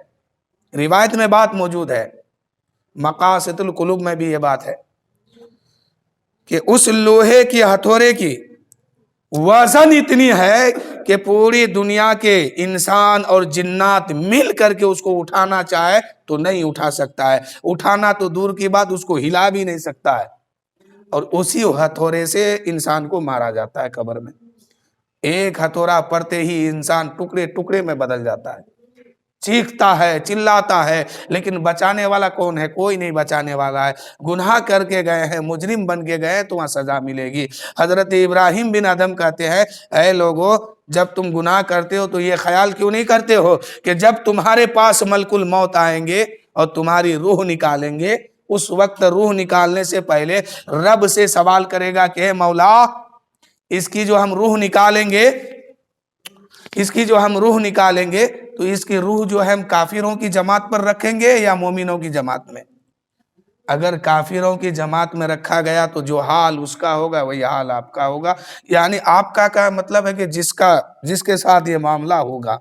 روایت میں بات موجود ہے، مقاصد القلوب میں بھی یہ بات ہے کہ اس لوہے کی ہتھوڑے کی وزن اتنی ہے کہ پوری دنیا کے انسان اور جنات مل کر کے اس کو اٹھانا چاہے تو نہیں اٹھا سکتا ہے، اٹھانا تو دور کی بات، اس کو ہلا بھی نہیں سکتا ہے۔ اور اسی ہتھوڑے سے انسان کو مارا جاتا ہے قبر میں۔ ایک ہتھوڑا پڑتے ہی انسان ٹکڑے ٹکڑے میں بدل جاتا ہے، چیختا ہے، چلاتا ہے، لیکن بچانے والا کون ہے؟ کوئی نہیں بچانے والا ہے۔ گناہ کر کے گئے ہیں، مجرم بن کے گئے تو وہاں سزا ملے گی۔ حضرت ابراہیم بن ادھم کہتے ہیں، اے لوگو، جب تم گناہ کرتے ہو تو یہ خیال کیوں نہیں کرتے ہو کہ جب تمہارے پاس ملک الموت آئیں گے اور تمہاری روح نکالیں گے، اس وقت روح نکالنے سے پہلے رب سے سوال کرے گا کہ اے مولا، اس کی جو ہم روح نکالیں گے تو اس کی روح جو ہے ہم کافروں کی جماعت پر رکھیں گے یا مومنوں کی جماعت میں؟ اگر کافروں کی جماعت میں رکھا گیا تو جو حال اس کا ہوگا وہی حال آپ کا ہوگا۔ یعنی آپ کا مطلب ہے کہ جس کے ساتھ یہ معاملہ ہوگا،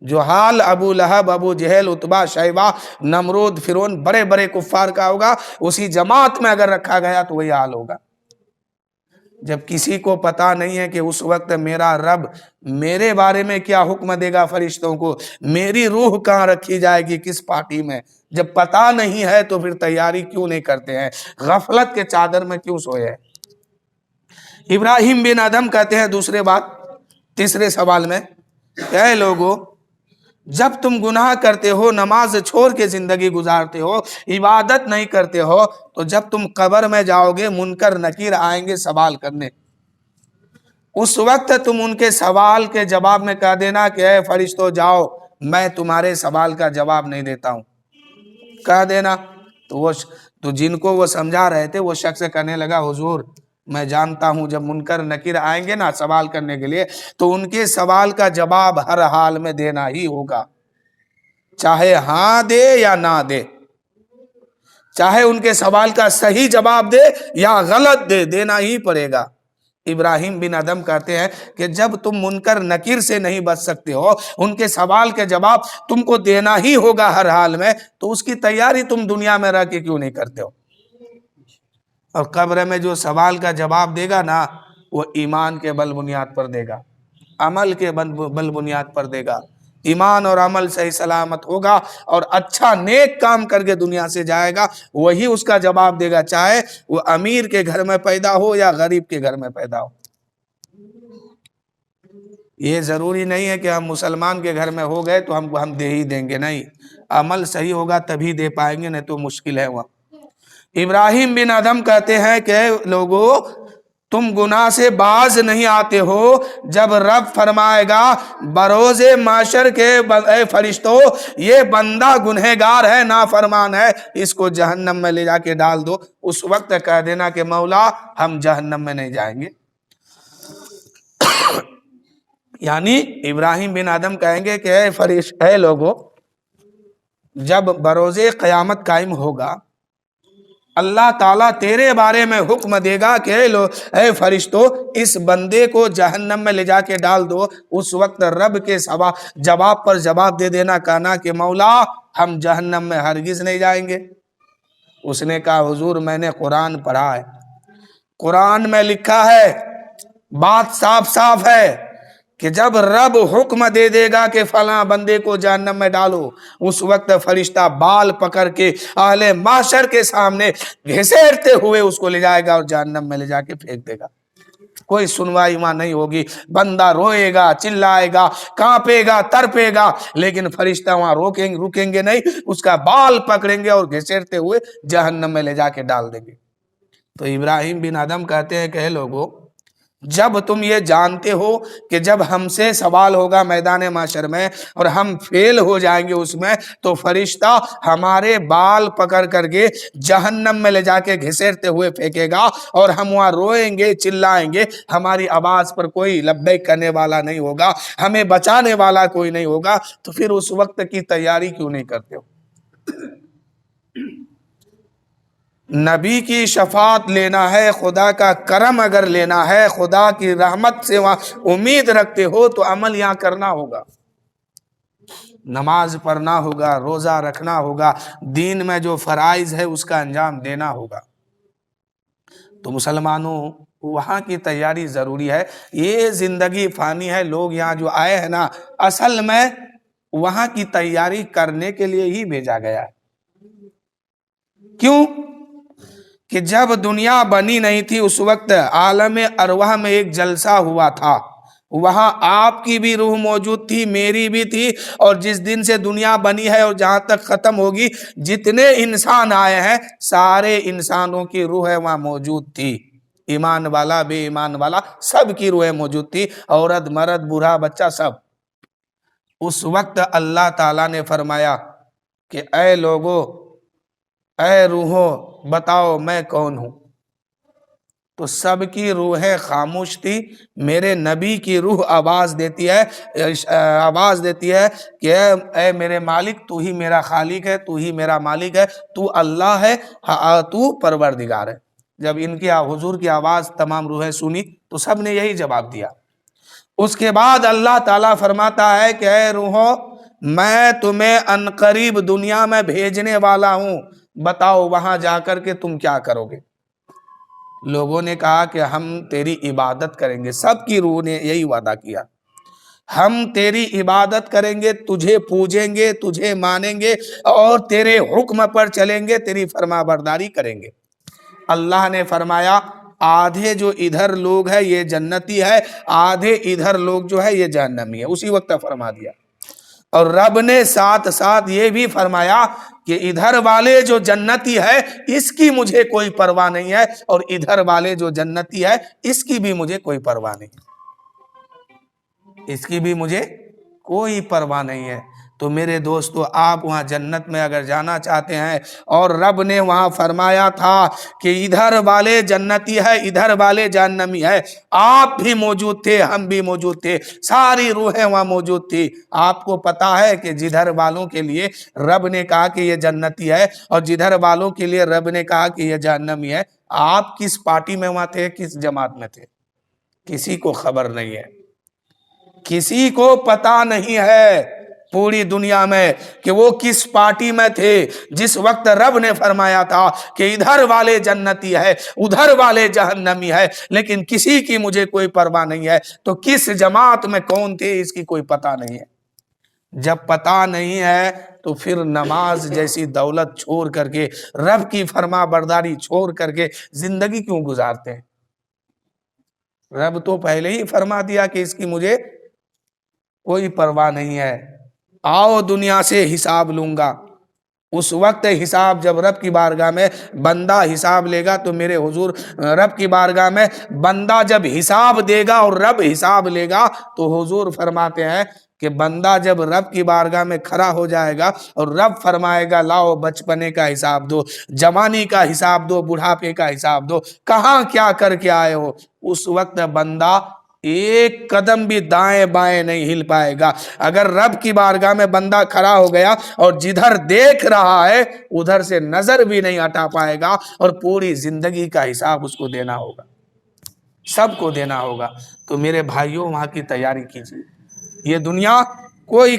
جو حال ابو لہب، ابو جہل، عتبہ، شیبہ، نمرود، فرعون، بڑے بڑے کفار کا ہوگا، اسی جماعت میں اگر رکھا گیا تو وہی حال ہوگا۔ جب کسی کو پتا نہیں ہے کہ اس وقت میرا رب میرے بارے میں کیا حکم دے گا فرشتوں کو، میری روح کہاں رکھی جائے گی، کس پارٹی میں، جب پتا نہیں ہے تو پھر تیاری کیوں نہیں کرتے ہیں؟ غفلت کے چادر میں کیوں سوئے ہیں؟ ابراہیم بن ادھم کہتے ہیں دوسرے بات، تیسرے سوال میں، اے لوگو، جب تم گناہ کرتے ہو، نماز چھوڑ کے زندگی گزارتے ہو، عبادت نہیں کرتے ہو، تو جب تم قبر میں جاؤ گے، منکر نکیر آئیں گے سوال کرنے، اس وقت تم ان کے سوال کے جواب میں کہہ دینا کہ اے فرشتوں جاؤ، میں تمہارے سوال کا جواب نہیں دیتا ہوں، کہہ دینا۔ تو جن کو وہ سمجھا رہے تھے وہ شخص کہنے لگا، حضور میں جانتا ہوں جب منکر نکیر آئیں گے نا سوال کرنے کے لیے تو ان کے سوال کا جواب ہر حال میں دینا ہی ہوگا، چاہے ہاں دے یا نہ دے، چاہے ان کے سوال کا صحیح جواب دے یا غلط دے، دینا ہی پڑے گا۔ ابراہیم بن ادھم کہتے ہیں کہ جب تم منکر نکیر سے نہیں بچ سکتے ہو، ان کے سوال کے جواب تم کو دینا ہی ہوگا ہر حال میں، تو اس کی تیاری تم دنیا میں رہ کے کیوں نہیں کرتے ہو؟ اور قبر میں جو سوال کا جواب دے گا نا، وہ ایمان کے بل بنیاد پر دے گا، عمل کے بل بنیاد پر دے گا۔ ایمان اور عمل صحیح سلامت ہوگا اور اچھا نیک کام کر کے دنیا سے جائے گا، وہی اس کا جواب دے گا، چاہے وہ امیر کے گھر میں پیدا ہو یا غریب کے گھر میں پیدا ہو۔ یہ ضروری نہیں ہے کہ ہم مسلمان کے گھر میں ہو گئے تو ہم دے ہی دیں گے، نہیں، عمل صحیح ہوگا تبھی دے پائیں گے، نہیں تو مشکل ہے وہاں۔ ابراہیم بن ادھم کہتے ہیں کہ لوگو، تم گناہ سے باز نہیں آتے ہو، جب رب فرمائے گا بروز محشر کے اے فرشتوں، یہ بندہ گنہگار ہے، نافرمان ہے، اس کو جہنم میں لے جا کے ڈال دو، اس وقت کہہ دینا کہ مولا ہم جہنم میں نہیں جائیں گے۔ یعنی ابراہیم بن ادھم کہیں گے کہ اے لوگو، جب بروز قیامت قائم ہوگا، اللہ تعالیٰ تیرے بارے میں حکم دے گا کہ اے فرشتو، اس بندے کو جہنم میں لے جا کے ڈال دو، اس وقت رب کے جواب پر جواب دے دینا، کہنا کہ مولا ہم جہنم میں ہرگز نہیں جائیں گے۔ اس نے کہا حضور میں نے قرآن پڑھا ہے، قرآن میں لکھا ہے، بات صاف صاف ہے کہ جب رب حکم دے دے گا کہ فلاں بندے کو جہنم میں ڈالو، اس وقت فرشتہ بال پکڑ کے اہل محشر کے سامنے گھسیٹتے ہوئے اس کو لے جائے گا اور جہنم میں لے جا کے پھینک دے گا۔ کوئی سنوائی وہاں نہیں ہوگی، بندہ روئے گا، چلائے گا، کانپے گا، تڑپے گا، لیکن فرشتہ وہاں رکیں گے نہیں، اس کا بال پکڑیں گے اور گھسیٹتے ہوئے جہنم میں لے جا کے ڈال دیں گے۔ تو ابراہیم بن ادھم کہتے ہیں کہ لوگو، جب تم یہ جانتے ہو کہ جب ہم سے سوال ہوگا میدان محشر میں اور ہم فیل ہو جائیں گے اس میں، تو فرشتہ ہمارے بال پکڑ کر کے جہنم میں لے جا کے گھسیٹتے ہوئے پھینکے گا اور ہم وہاں روئیں گے، چلائیں گے، ہماری آواز پر کوئی لبیک کرنے والا نہیں ہوگا، ہمیں بچانے والا کوئی نہیں ہوگا، تو پھر اس وقت کی تیاری کیوں نہیں کرتے ہو؟ نبی کی شفاعت لینا ہے، خدا کا کرم اگر لینا ہے، خدا کی رحمت سے وہاں امید رکھتے ہو تو عمل یہاں کرنا ہوگا، نماز پڑھنا ہوگا، روزہ رکھنا ہوگا، دین میں جو فرائض ہے اس کا انجام دینا ہوگا۔ تو مسلمانوں وہاں کی تیاری ضروری ہے۔ یہ زندگی فانی ہے، لوگ یہاں جو آئے ہیں نا، اصل میں وہاں کی تیاری کرنے کے لیے ہی بھیجا گیا ہے۔ کیوں کہ جب دنیا بنی نہیں تھی اس وقت عالم ارواح میں ایک جلسہ ہوا تھا، وہاں آپ کی بھی روح موجود تھی، میری بھی تھی، اور جس دن سے دنیا بنی ہے اور جہاں تک ختم ہوگی جتنے انسان آئے ہیں سارے انسانوں کی روح وہاں موجود تھی، ایمان والا بے ایمان والا سب کی روح موجود تھی، عورت مرد بوڑھا بچہ سب۔ اس وقت اللہ تعالیٰ نے فرمایا کہ اے لوگو، اے روحو، بتاؤ میں کون ہوں؟ تو سب کی روحیں خاموش تھی، میرے نبی کی روح آواز دیتی ہے کہ اے میرے مالک، تو ہی میرا خالق ہے، تو ہی میرا مالک ہے، تو اللہ ہے، تو پروردگار ہے۔ جب ان کی حضور کی آواز تمام روحیں سنی تو سب نے یہی جواب دیا۔ اس کے بعد اللہ تعالیٰ فرماتا ہے کہ اے روحو، میں تمہیں عنقریب دنیا میں بھیجنے والا ہوں، بتاؤ وہاں جا کر کے تم کیا کرو گے؟ لوگوں نے کہا کہ ہم تیری عبادت کریں گے، سب کی روح نے یہی وعدہ کیا، ہم تیری عبادت کریں گے، تجھے پوجیں گے، تجھے مانیں گے اور تیرے حکم پر چلیں گے، تیری فرما برداری کریں گے۔ اللہ نے فرمایا آدھے جو ادھر لوگ ہیں یہ جنتی ہے، آدھے ادھر لوگ جو ہے یہ جہنمی ہے، اسی وقت فرما دیا۔ اور رب نے ساتھ ساتھ یہ بھی فرمایا کہ ادھر والے جو جنتی ہے اس کی مجھے کوئی پرواہ نہیں ہے، اور ادھر والے جو جنتی ہے اس کی بھی مجھے کوئی پرواہ نہیں ہے، اس کی بھی مجھے کوئی پرواہ نہیں ہے۔ تو میرے دوستو، آپ وہاں جنت میں اگر جانا چاہتے ہیں، اور رب نے وہاں فرمایا تھا کہ ادھر والے جنتی ہے ادھر والے جہنمی ہے، آپ بھی موجود تھے، ہم بھی موجود تھے، ساری روحیں وہاں موجود تھی۔ آپ کو پتا ہے کہ جدھر والوں کے لیے رب نے کہا کہ یہ جنتی ہے اور جدھر والوں کے لیے رب نے کہا کہ یہ جہنمی ہے، آپ کس پارٹی میں وہاں تھے، کس جماعت میں تھے؟ کسی کو خبر نہیں ہے، کسی کو پتا نہیں ہے پوری دنیا میں کہ وہ کس پارٹی میں تھے جس وقت رب نے فرمایا تھا کہ ادھر والے جنتی ہے ادھر والے جہنمی ہے، لیکن کسی کی مجھے کوئی پرواہ نہیں ہے۔ تو کس جماعت میں کون تھے اس کی کوئی پتہ نہیں ہے۔ جب پتہ نہیں ہے تو پھر نماز جیسی دولت چھوڑ کر کے، رب کی فرما برداری چھوڑ کر کے زندگی کیوں گزارتے ہیں؟ رب تو پہلے ہی فرما دیا کہ اس کی مجھے کوئی پرواہ نہیں ہے، آؤ دنیا سے حساب لوں گا۔ اس وقت حساب جب رب کی بارگاہ میں بندہ حساب لے گا تو میرے حضور رب کی بارگاہ میں بندہ جب حساب دے گا اور رب حساب لے گا تو حضور فرماتے ہیں کہ بندہ جب رب کی بارگاہ میں کھڑا ہو جائے گا اور رب فرمائے گا لاؤ بچپنے کا حساب دو، جوانی کا حساب دو، بڑھاپے کا حساب دو، کہاں کیا کر کے آئے ہو، اس وقت بندہ ایک قدم بھی دائیں بائیں نہیں ہل پائے گا۔ اگر رب کی بارگاہ میں بندہ کھڑا ہو گیا اور جدھر دیکھ رہا ہے ادھر سے نظر بھی نہیں ہٹا پائے گا، اور پوری زندگی کا حساب اس کو دینا ہوگا، سب کو دینا ہوگا۔ تو میرے بھائیوں وہاں کی تیاری کیجیے۔ یہ دنیا کوئی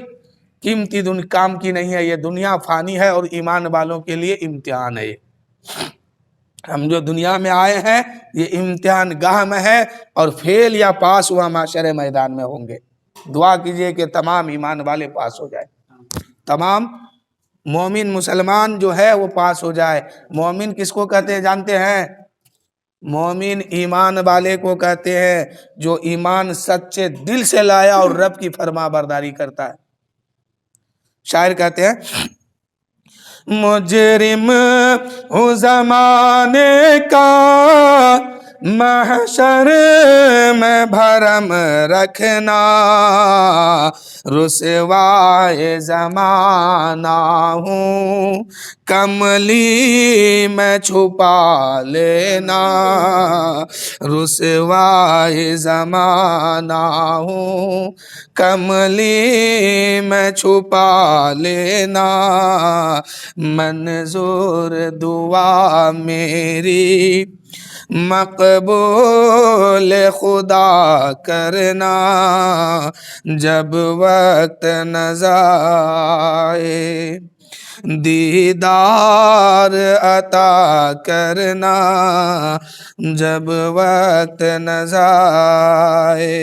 قیمتی کام کی نہیں ہے، یہ دنیا فانی ہے اور ایمان والوں کے لیے امتحان ہے۔ ہم جو دنیا میں آئے ہیں یہ امتحان گاہ میں ہے، اور فیل یا پاس ہوا معاشر میدان میں ہوں گے۔ دعا کیجئے کہ تمام ایمان والے پاس ہو جائے، تمام مومن مسلمان جو ہے وہ پاس ہو جائے۔ مومن کس کو کہتے ہیں جانتے ہیں؟ مومن ایمان والے کو کہتے ہیں جو ایمان سچے دل سے لایا اور رب کی فرما برداری کرتا ہے۔ شاعر کہتے ہیں مجرم ہوں زمانے کا محشر میں بھرم رکھنا، رسوائے زمانہ ہوں کملی میں چھپا لینا، رسوائے زمانہ ہوں کملی میں چھپا لینا، منظور دعا میری مقبول خدا کرنا، جب وقت نظائے دیدار عطا کرنا، جب وقت نظائے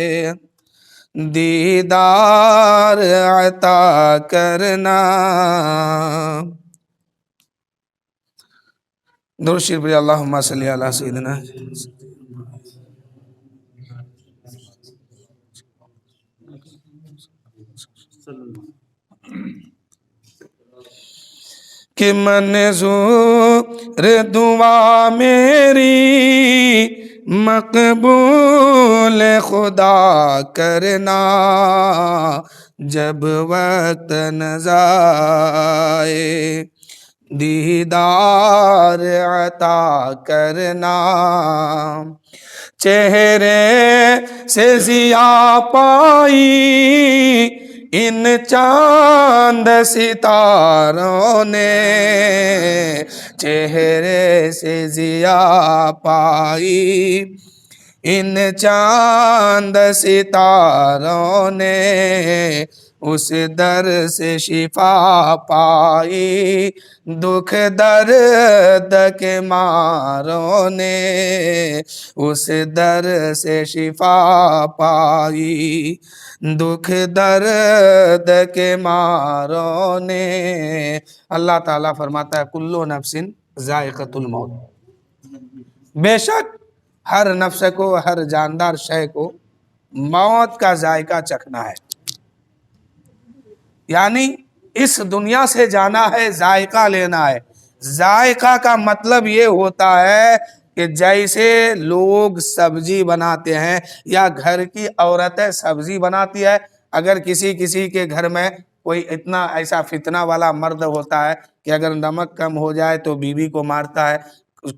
دیدار عطا کرنا۔ درود شریف پڑھیے، اللہم صلی علی سیدنا کہ منظور دعا میری مقبول خدا کرنا، جب وقت نظائے دیدار عطا کرنا، چہرے سے ضیا پائی ان چاند ستاروں نے، چہرے سے ضیا پائی ان چاند ستاروں نے، اس در سے شفا پائی دکھ درد کے ماروں نے، اس در سے شفا پائی دکھ درد کے ماروں نے۔ اللہ تعالیٰ فرماتا ہے کلو نفس ذائقۃ الموت، بے شک ہر نفس کو، ہر جاندار شے کو موت کا ذائقہ چکھنا ہے، یعنی اس دنیا سے جانا ہے، ذائقہ لینا ہے۔ ذائقہ کا مطلب یہ ہوتا ہے کہ جیسے لوگ سبزی بناتے ہیں یا گھر کی عورتیں سبزی بناتی ہے، اگر کسی کے گھر میں کوئی اتنا ایسا فتنہ والا مرد ہوتا ہے کہ اگر نمک کم ہو جائے تو بیوی کو مارتا ہے،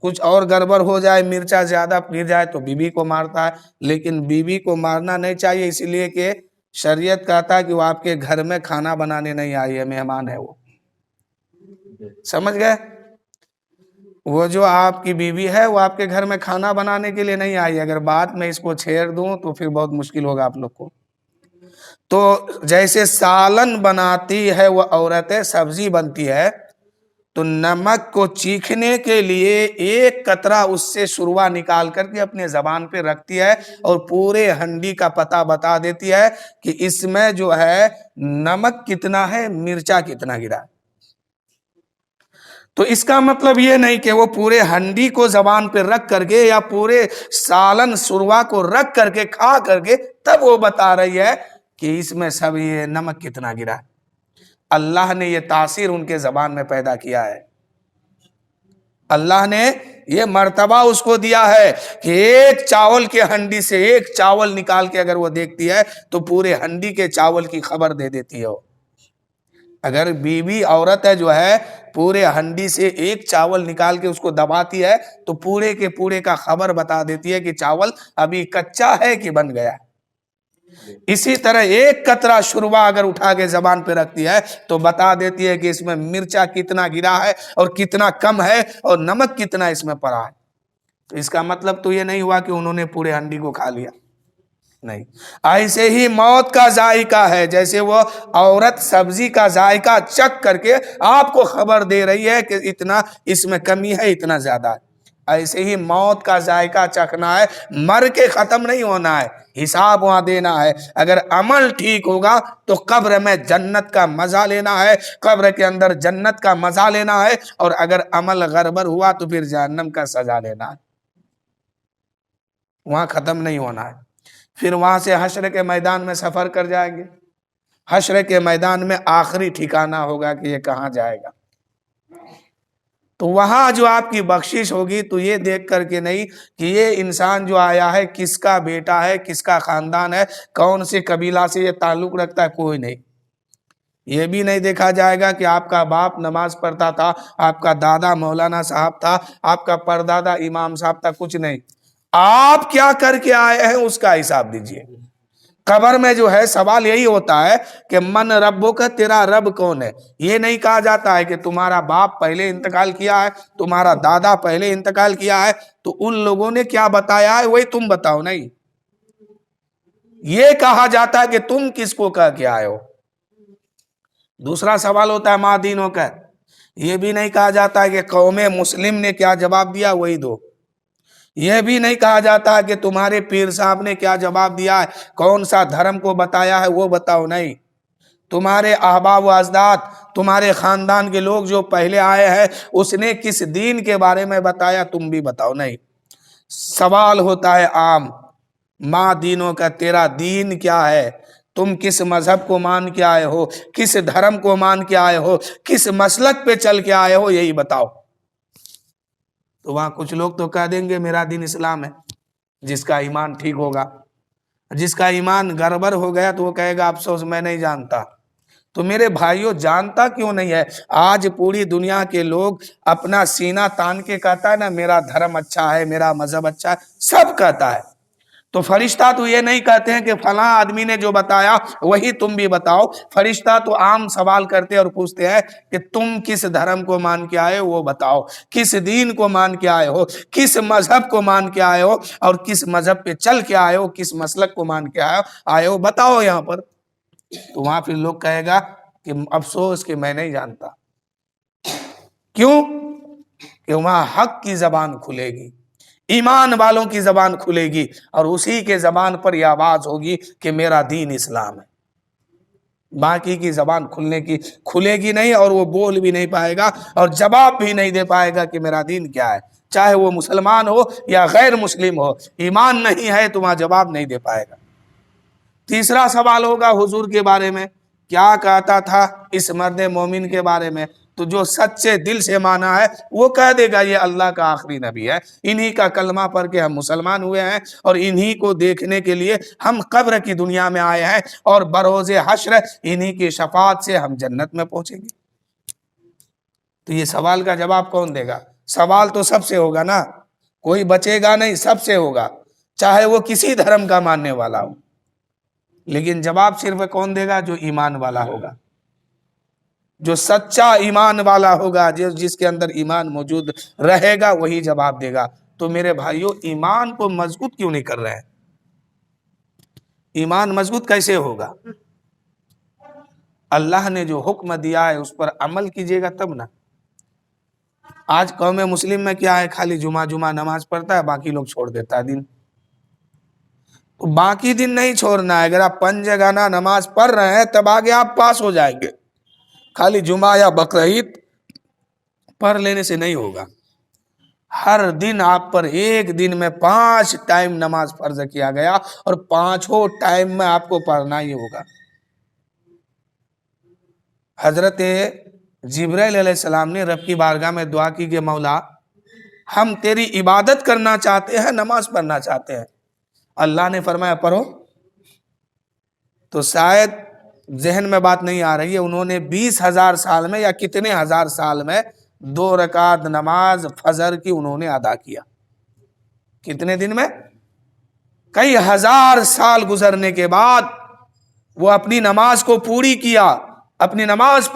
کچھ اور گڑبڑ ہو جائے، مرچا زیادہ گر جائے تو بیوی کو مارتا ہے، لیکن بیوی کو مارنا نہیں چاہیے، اس لیے کہ شریعت کہتا ہے کہ وہ آپ کے گھر میں کھانا بنانے نہیں آئی ہے، مہمان ہے وہ، سمجھ گئے؟ وہ جو آپ کی بیوی ہے وہ آپ کے گھر میں کھانا بنانے کے لیے نہیں آئی، اگر بعد میں اس کو چھیڑ دوں تو پھر بہت مشکل ہوگا آپ لوگ کو۔ تو جیسے سالن بناتی ہے وہ عورتیں، سبزی بنتی ہے، تو نمک کو چیکھنے کے لیے ایک قطرہ اس سے شوربہ نکال کر کے اپنے زبان پہ رکھتی ہے اور پورے ہنڈی کا پتہ بتا دیتی ہے کہ اس میں جو ہے نمک کتنا ہے، مرچا کتنا گرا ہے۔ تو اس کا مطلب یہ نہیں کہ وہ پورے ہنڈی کو زبان پہ رکھ کر کے یا پورے سالن شوربہ کو رکھ کر کے کھا کر کے تب وہ بتا رہی ہے کہ اس میں سب یہ نمک کتنا گرا ہے۔ اللہ نے یہ تاثیر ان کے زبان میں پیدا کیا ہے، اللہ نے یہ مرتبہ اس کو دیا ہے کہ ایک چاول کے ہنڈی سے ایک چاول نکال کے اگر وہ دیکھتی ہے تو پورے ہنڈی کے چاول کی خبر دے دیتی ہے۔ اگر بیوی عورت ہے جو ہے پورے ہنڈی سے ایک چاول نکال کے اس کو دباتی ہے تو پورے کے پورے کا خبر بتا دیتی ہے کہ چاول ابھی کچا ہے کہ بن گیا ہے۔ اسی طرح ایک قطرہ شوربہ اگر اٹھا کے زبان پہ رکھتی ہے تو بتا دیتی ہے کہ اس میں مرچا کتنا گرا ہے اور کتنا کم ہے اور نمک کتنا اس میں پڑا ہے۔ تو اس کا مطلب تو یہ نہیں ہوا کہ انہوں نے پورے ہنڈی کو کھا لیا، نہیں۔ ایسے ہی موت کا ذائقہ ہے، جیسے وہ عورت سبزی کا ذائقہ چکھ کر کے آپ کو خبر دے رہی ہے کہ اتنا اس میں کمی ہے، اتنا زیادہ ہے، ایسے ہی موت کا ذائقہ چکھنا ہے، مر کے ختم نہیں ہونا ہے، حساب وہاں دینا ہے۔ اگر عمل ٹھیک ہوگا تو قبر میں جنت کا مزہ لینا ہے، قبر کے اندر جنت کا مزہ لینا ہے، اور اگر عمل گڑبڑ ہوا تو پھر جہنم کا سزا لینا ہے، وہاں ختم نہیں ہونا ہے۔ پھر وہاں سے حشر کے میدان میں سفر کر جائیں گے، حشر کے میدان میں آخری ٹھکانہ ہوگا کہ یہ کہاں جائے گا۔ تو وہاں جو آپ کی بخشش ہوگی تو یہ دیکھ کر کے نہیں کہ یہ انسان جو آیا ہے کس کا بیٹا ہے، کس کا خاندان ہے، کون سے قبیلہ سے یہ تعلق رکھتا ہے، کوئی نہیں۔ یہ بھی نہیں دیکھا جائے گا کہ آپ کا باپ نماز پڑھتا تھا، آپ کا دادا مولانا صاحب تھا، آپ کا پردادا امام صاحب تھا، کچھ نہیں۔ آپ کیا کر کے آئے ہیں اس کا حساب دیجئے۔ قبر میں جو ہے سوال یہی ہوتا ہے کہ من ربو کا، تیرا رب کون ہے۔ یہ نہیں کہا جاتا ہے کہ تمہارا باپ پہلے انتقال کیا ہے، تمہارا دادا پہلے انتقال کیا ہے تو ان لوگوں نے کیا بتایا ہے وہی تم بتاؤ، نہیں۔ یہ کہا جاتا ہے کہ تم کس کو کہہ کے آئے ہو۔ دوسرا سوال ہوتا ہے ماں دینوں کا، یہ بھی نہیں کہا جاتا ہے کہ قوم مسلم نے کیا جواب دیا وہی دو۔ یہ بھی نہیں کہا جاتا ہے کہ تمہارے پیر صاحب نے کیا جواب دیا ہے، کون سا دھرم کو بتایا ہے وہ بتاؤ، نہیں۔ تمہارے احباب و اجداد، تمہارے خاندان کے لوگ جو پہلے آئے ہیں اس نے کس دین کے بارے میں بتایا؟ تم بھی بتاؤ۔ نہیں، سوال ہوتا ہے عام، ماں دینوں کا، تیرا دین کیا ہے؟ تم کس مذہب کو مان کے آئے ہو؟ کس دھرم کو مان کے آئے ہو؟ کس مسلک پہ چل کے آئے ہو؟ یہی بتاؤ۔ تو وہاں کچھ لوگ تو کہہ دیں گے میرا دین اسلام ہے، جس کا ایمان ٹھیک ہوگا۔ جس کا ایمان گڑبڑ ہو گیا تو وہ کہے گا افسوس میں نہیں جانتا۔ تو میرے بھائیوں، جانتا کیوں نہیں ہے؟ آج پوری دنیا کے لوگ اپنا سینہ تان کے کہتا ہے نا میرا دھرم اچھا ہے، میرا مذہب اچھا ہے، سب کہتا ہے۔ تو فرشتہ تو یہ نہیں کہتے ہیں کہ فلاں آدمی نے جو بتایا وہی تم بھی بتاؤ۔ فرشتہ تو عام سوال کرتے اور پوچھتے ہیں کہ تم کس دھرم کو مان کے آئے ہو وہ بتاؤ، کس دین کو مان کے آئے ہو، کس مذہب کو مان کے آئے ہو، اور کس مذہب پہ چل کے آئے ہو، کس مسلک کو مان کے آئے ہو، بتاؤ یہاں پر۔ تو وہاں پھر لوگ کہے گا کہ افسوس کہ میں نہیں جانتا۔ کیوں؟ کہ وہاں حق کی زبان کھلے گی، ایمان والوں کی زبان کھلے گی، اور اسی کے زبان پر یہ آواز ہوگی کہ میرا دین اسلام ہے۔ باقی کی زبان کھلے گی نہیں، اور وہ بول بھی نہیں پائے گا اور جواب بھی نہیں دے پائے گا کہ میرا دین کیا ہے، چاہے وہ مسلمان ہو یا غیر مسلم ہو۔ ایمان نہیں ہے تو وہاں جواب نہیں دے پائے گا۔ تیسرا سوال ہوگا حضور کے بارے میں، کیا کہتا تھا اس مرد مومن کے بارے میں؟ تو جو سچے دل سے مانا ہے وہ کہہ دے گا یہ اللہ کا آخری نبی ہے، انہی کا کلمہ پڑھ کے ہم مسلمان ہوئے ہیں، اور انہی کو دیکھنے کے لیے ہم قبر کی دنیا میں آئے ہیں، اور بروز حشر انہی کی شفاعت سے ہم جنت میں پہنچیں گے۔ تو یہ سوال کا جواب کون دے گا؟ سوال تو سب سے ہوگا نا، کوئی بچے گا نہیں، سب سے ہوگا، چاہے وہ کسی دھرم کا ماننے والا ہو۔ لیکن جواب صرف کون دے گا؟ جو ایمان والا ہوگا، جو سچا ایمان والا ہوگا، جس کے اندر ایمان موجود رہے گا وہی جواب دے گا۔ تو میرے بھائیوں، ایمان کو مضبوط کیوں نہیں کر رہے ہیں؟ ایمان مضبوط کیسے ہوگا؟ اللہ نے جو حکم دیا ہے اس پر عمل کیجئے گا تب نا۔ آج قوم مسلم میں کیا ہے؟ خالی جمعہ نماز پڑھتا ہے، باقی لوگ چھوڑ دیتا ہے دن۔ تو باقی دن نہیں چھوڑنا ہے، اگر آپ 5 جگہ نماز پڑھ رہے ہیں تب آگے آپ پاس ہو جائیں گے۔ خالی جمعہ یا بقرعید پڑھ لینے سے نہیں ہوگا۔ ہر دن آپ پر ایک دن میں 5 ٹائم نماز فرض کیا گیا، اور 5 ٹائم میں آپ کو پڑھنا ہی ہوگا۔ حضرت جبرائیل علیہ السلام نے رب کی بارگاہ میں دعا کی کہ مولا ہم تیری عبادت کرنا چاہتے ہیں، نماز پڑھنا چاہتے ہیں۔ اللہ نے فرمایا پڑھو۔ تو شاید ذہن میں بات نہیں آ رہی ہے، انہوں نے 20,000 سال میں یا کتنے ہزار سال میں 2 رکعت نماز فجر کی انہوں نے ادا کیا۔ کتنے دن میں؟ کئی ہزار سال گزرنے کے بعد وہ اپنی نماز کو پوری کیا، اپنی نماز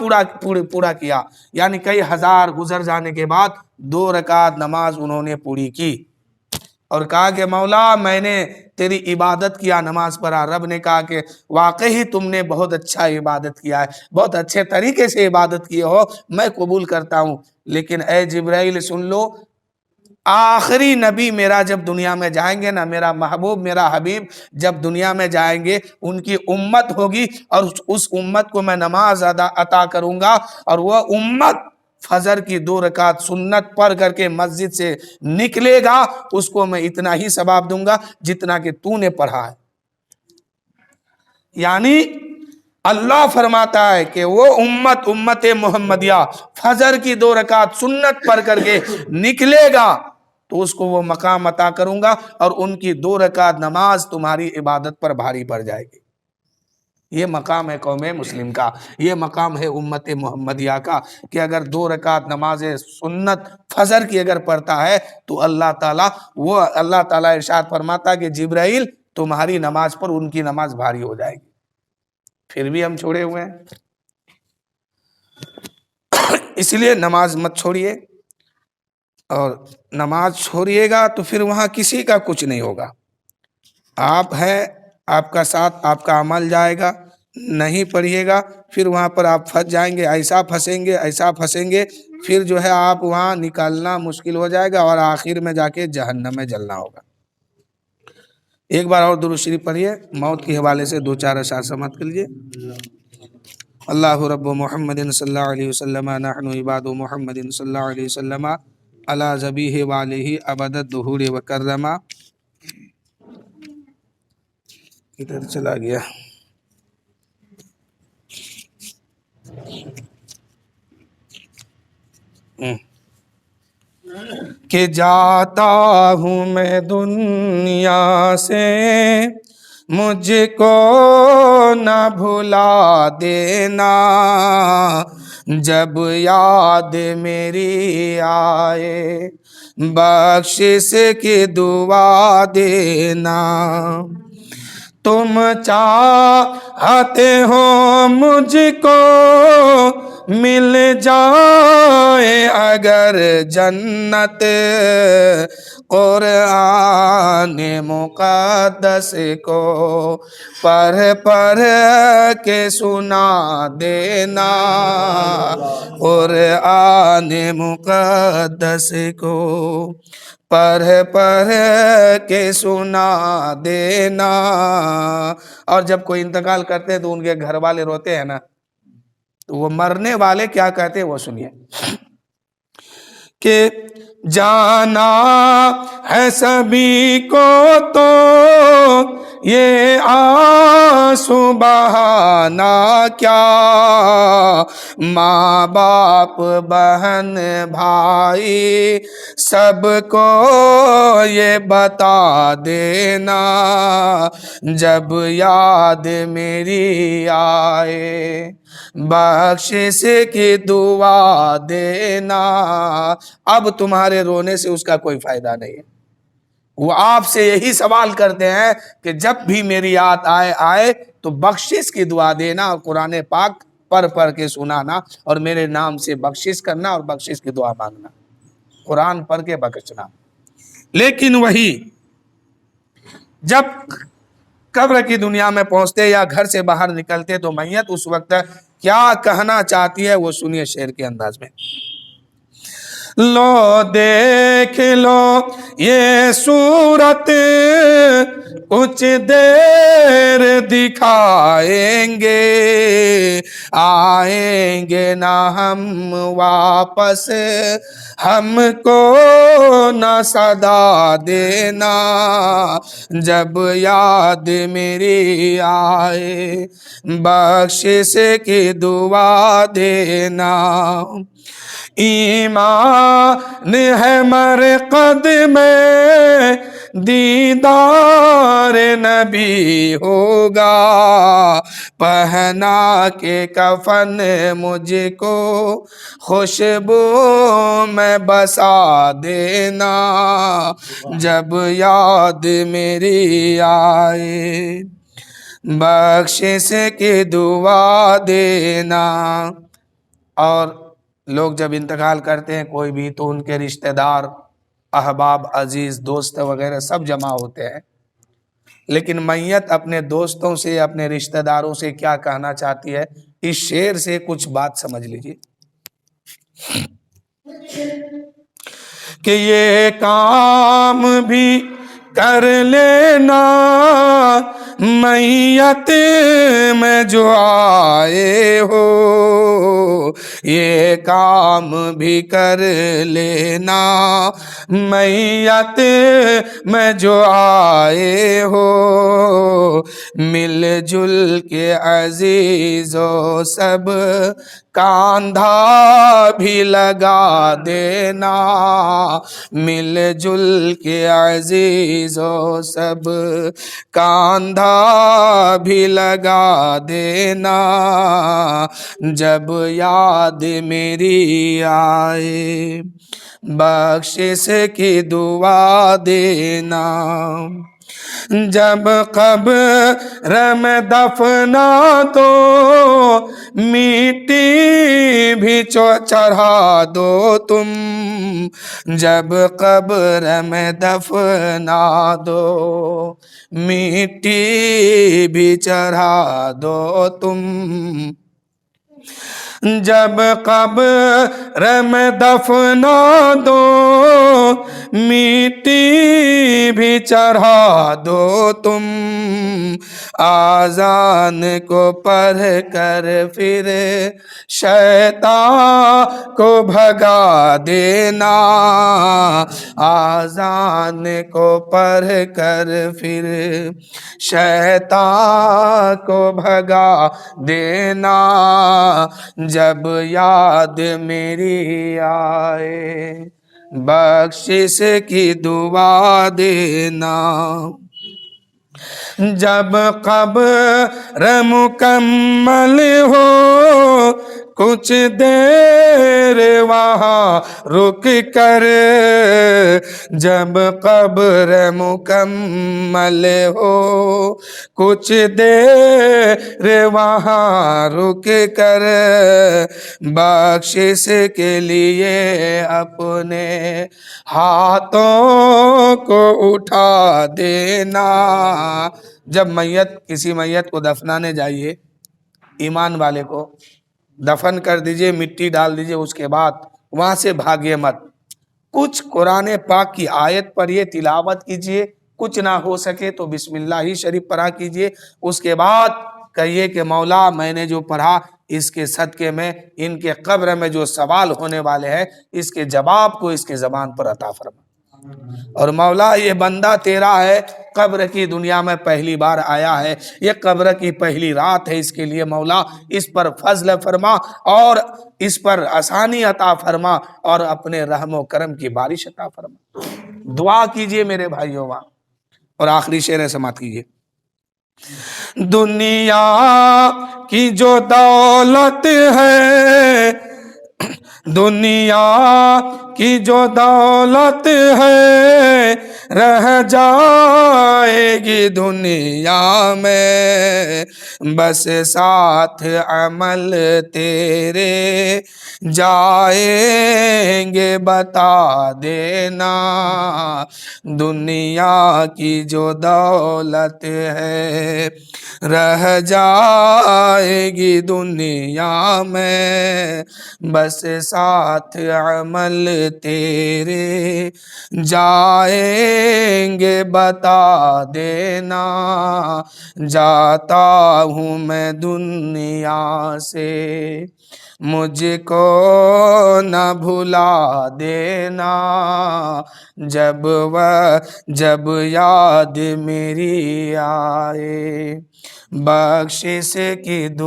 پورا کیا، یعنی کئی ہزار گزر جانے کے بعد 2 رکعت نماز انہوں نے پوری کی، اور کہا کہ مولا میں نے تیری عبادت کیا، نماز پڑھا۔ رب نے کہا کہ واقعی تم نے بہت اچھا عبادت کیا ہے، بہت اچھے طریقے سے عبادت کیے ہو، میں قبول کرتا ہوں، لیکن اے جبرائیل سن لو، آخری نبی میرا جب دنیا میں جائیں گے نا، میرا محبوب، میرا حبیب جب دنیا میں جائیں گے، ان کی امت ہوگی، اور اس امت کو میں نماز عطا کروں گا، اور وہ امت فجر کی 2 رکعت سنت پڑھ کر کے مسجد سے نکلے گا، اس کو میں اتنا ہی ثواب دوں گا جتنا کہ تو نے پڑھا ہے۔ یعنی اللہ فرماتا ہے کہ وہ امت محمدیہ فجر کی 2 رکعت سنت پڑھ کر کے نکلے گا تو اس کو وہ مقام عطا کروں گا، اور ان کی 2 رکعت نماز تمہاری عبادت پر بھاری پڑ جائے گی۔ یہ مقام ہے قوم مسلم کا، یہ مقام ہے امت محمدیہ کا، کہ اگر 2 رکعت نماز سنت فجر کی اگر پڑھتا ہے تو اللہ تعالیٰ ارشاد فرماتا ہے کہ جبرائیل تمہاری نماز پر ان کی نماز بھاری ہو جائے گی۔ پھر بھی ہم چھوڑے ہوئے ہیں۔ اس لیے نماز مت چھوڑیے، اور نماز چھوڑیے گا تو پھر وہاں کسی کا کچھ نہیں ہوگا۔ آپ ہیں، آپ کا ساتھ آپ کا عمل جائے گا، نہیں پڑھیے گا پھر وہاں پر آپ پھنس جائیں گے، ایسا پھنسیں گے پھر جو ہے آپ وہاں نکالنا مشکل ہو جائے گا، اور آخر میں جا کے جہنم میں جلنا ہوگا۔ ایک بار اور درود شریف پڑھیے، موت کے حوالے سے 2-4 اشعار سماعت کر لیجیے۔ اللہ رب محمد صلی اللہ علیہ وسلم نحن عباد محمد صلی اللہ علیہ وسلم علی ذبیح والہ ابد الدہور وکرما. ادھر چلا گیا. کہ جاتا ہوں میں دنیا سے مجھ کو نہ بھلا دینا، جب یاد میری آئے بخشش کی دعا دینا. تم چاہتے ہو مجھ کو مل جائے اگر جنت، قرآن مقدس کو پڑھ پڑھ کے سنا دینا، قرآن مقدس کو پڑھ پڑھ کے سنا دینا. اور جب کوئی انتقال کرتے ہیں تو ان کے گھر والے روتے ہیں نا، تو وہ مرنے والے کیا کہتے ہیں وہ سنیے. کہ جانا ہے سبھی کو تو یہ آنسو بہانا کیا، ماں باپ بہن بھائی سب کو یہ بتا دینا، جب یاد میری آئے بخشش کی دعا دینا. اب تمہارے رونے سے اس کا کوئی فائدہ نہیں ہے. وہ آپ سے یہی سوال کرتے ہیں کہ جب بھی میری یاد آئے تو بخشش کی دعا دینا، اور قرآن پاک پڑھ پڑھ کے سنانا، اور میرے نام سے بخشش کرنا اور بخشش کی دعا مانگنا، قرآن پڑھ کے بخشنا. لیکن وہی جب قبر کی دنیا میں پہنچتے یا گھر سے باہر نکلتے تو میت اس وقت کیا کہنا چاہتی ہے وہ سنیے شعر کے انداز میں. لو دیکھ لو یہ صورت کچھ دیر دکھائیں گے، آئیں گے نہ ہم واپس، ہم کو نہ صدا دینا، جب یاد میری آئے بخشش کی دعا دینا. ایمان ہے مرقد میں دیدار نبی ہوگا، پہنا کے کفن مجھ کو خوشبو میں بسا دینا، جب یاد میری آئے بخشش کی دعا دینا. اور لوگ جب انتقال کرتے ہیں کوئی بھی تو ان کے رشتہ دار، احباب، عزیز، دوست وغیرہ سب جمع ہوتے ہیں، لیکن میت اپنے دوستوں سے اپنے رشتہ داروں سے کیا کہنا چاہتی ہے، اس شعر سے کچھ بات سمجھ لیجیے. کہ یہ کام بھی کر لینا میت میں جو آئے ہو، یہ کام بھی کر لینا میت میں جو آئے ہو، مل جل کے عزیزو سب کاندھا بھی لگا دینا، مل جل کے عزیزو سب کاندھا بھی لگا دینا، جب یاد میری آئے بخشش کی دعا دینا. جب قبر میں دفنا تو مٹی بھی چڑھا دو تم، جب قبر میں دفنا دو مٹی بھی چڑھا دو تم، جب قبر میں دفنا دو مٹی بھی چڑھا دو تم، آذان کو پڑھ کر پھر شیطان کو بھگا دینا، آذان کو پڑھ کر پھر شیطان کو بھگا دینا، جب یاد میری آئے بخشش کی دعا دینا، جب قبر مکمل ہو کچھ دیر وہاں رک کر، جب قبر مکمل ہو کچھ دیر وہاں رک کر، بخشش کے لیے اپنے ہاتھوں کو اٹھا دینا۔ جب کسی میت کو دفنانے جائیے، ایمان والے کو دفن کر دیجئے، مٹی ڈال دیجئے، اس کے بعد وہاں سے بھاگے مت، کچھ قرآن پاک کی آیت پڑھیے، تلاوت کیجئے، کچھ نہ ہو سکے تو بسم اللہ ہی شریف پڑھا کیجئے، اس کے بعد کہیے کہ مولا میں نے جو پڑھا اس کے صدقے میں ان کے قبر میں جو سوال ہونے والے ہیں اس کے جواب کو اس کے زبان پر عطا فرما، اور مولا یہ بندہ تیرا ہے، قبر کی دنیا میں پہلی بار آیا ہے، یہ قبر کی پہلی رات ہے، اس کے لیے مولا اس پر فضل فرما اور اس پر آسانی عطا فرما اور اپنے رحم و کرم کی بارش عطا فرما۔ دعا کیجئے میرے بھائیوں، اور آخری شعر سماعت کیجئے۔ دنیا کی جو دولت ہے، دنیا کی جو دولت ہے رہ جائے گی دنیا میں، بس ساتھ عمل تیرے جائیں گے بتا دینا، دنیا کی جو دولت ہے رہ جائے گی دنیا میں، بس ساتھ عمل تیرے جائیں گے بتا دینا، جاتا ہوں میں دنیا سے مجھ کو نہ بھلا دینا، جب یاد میری آئے بخشش کی دعا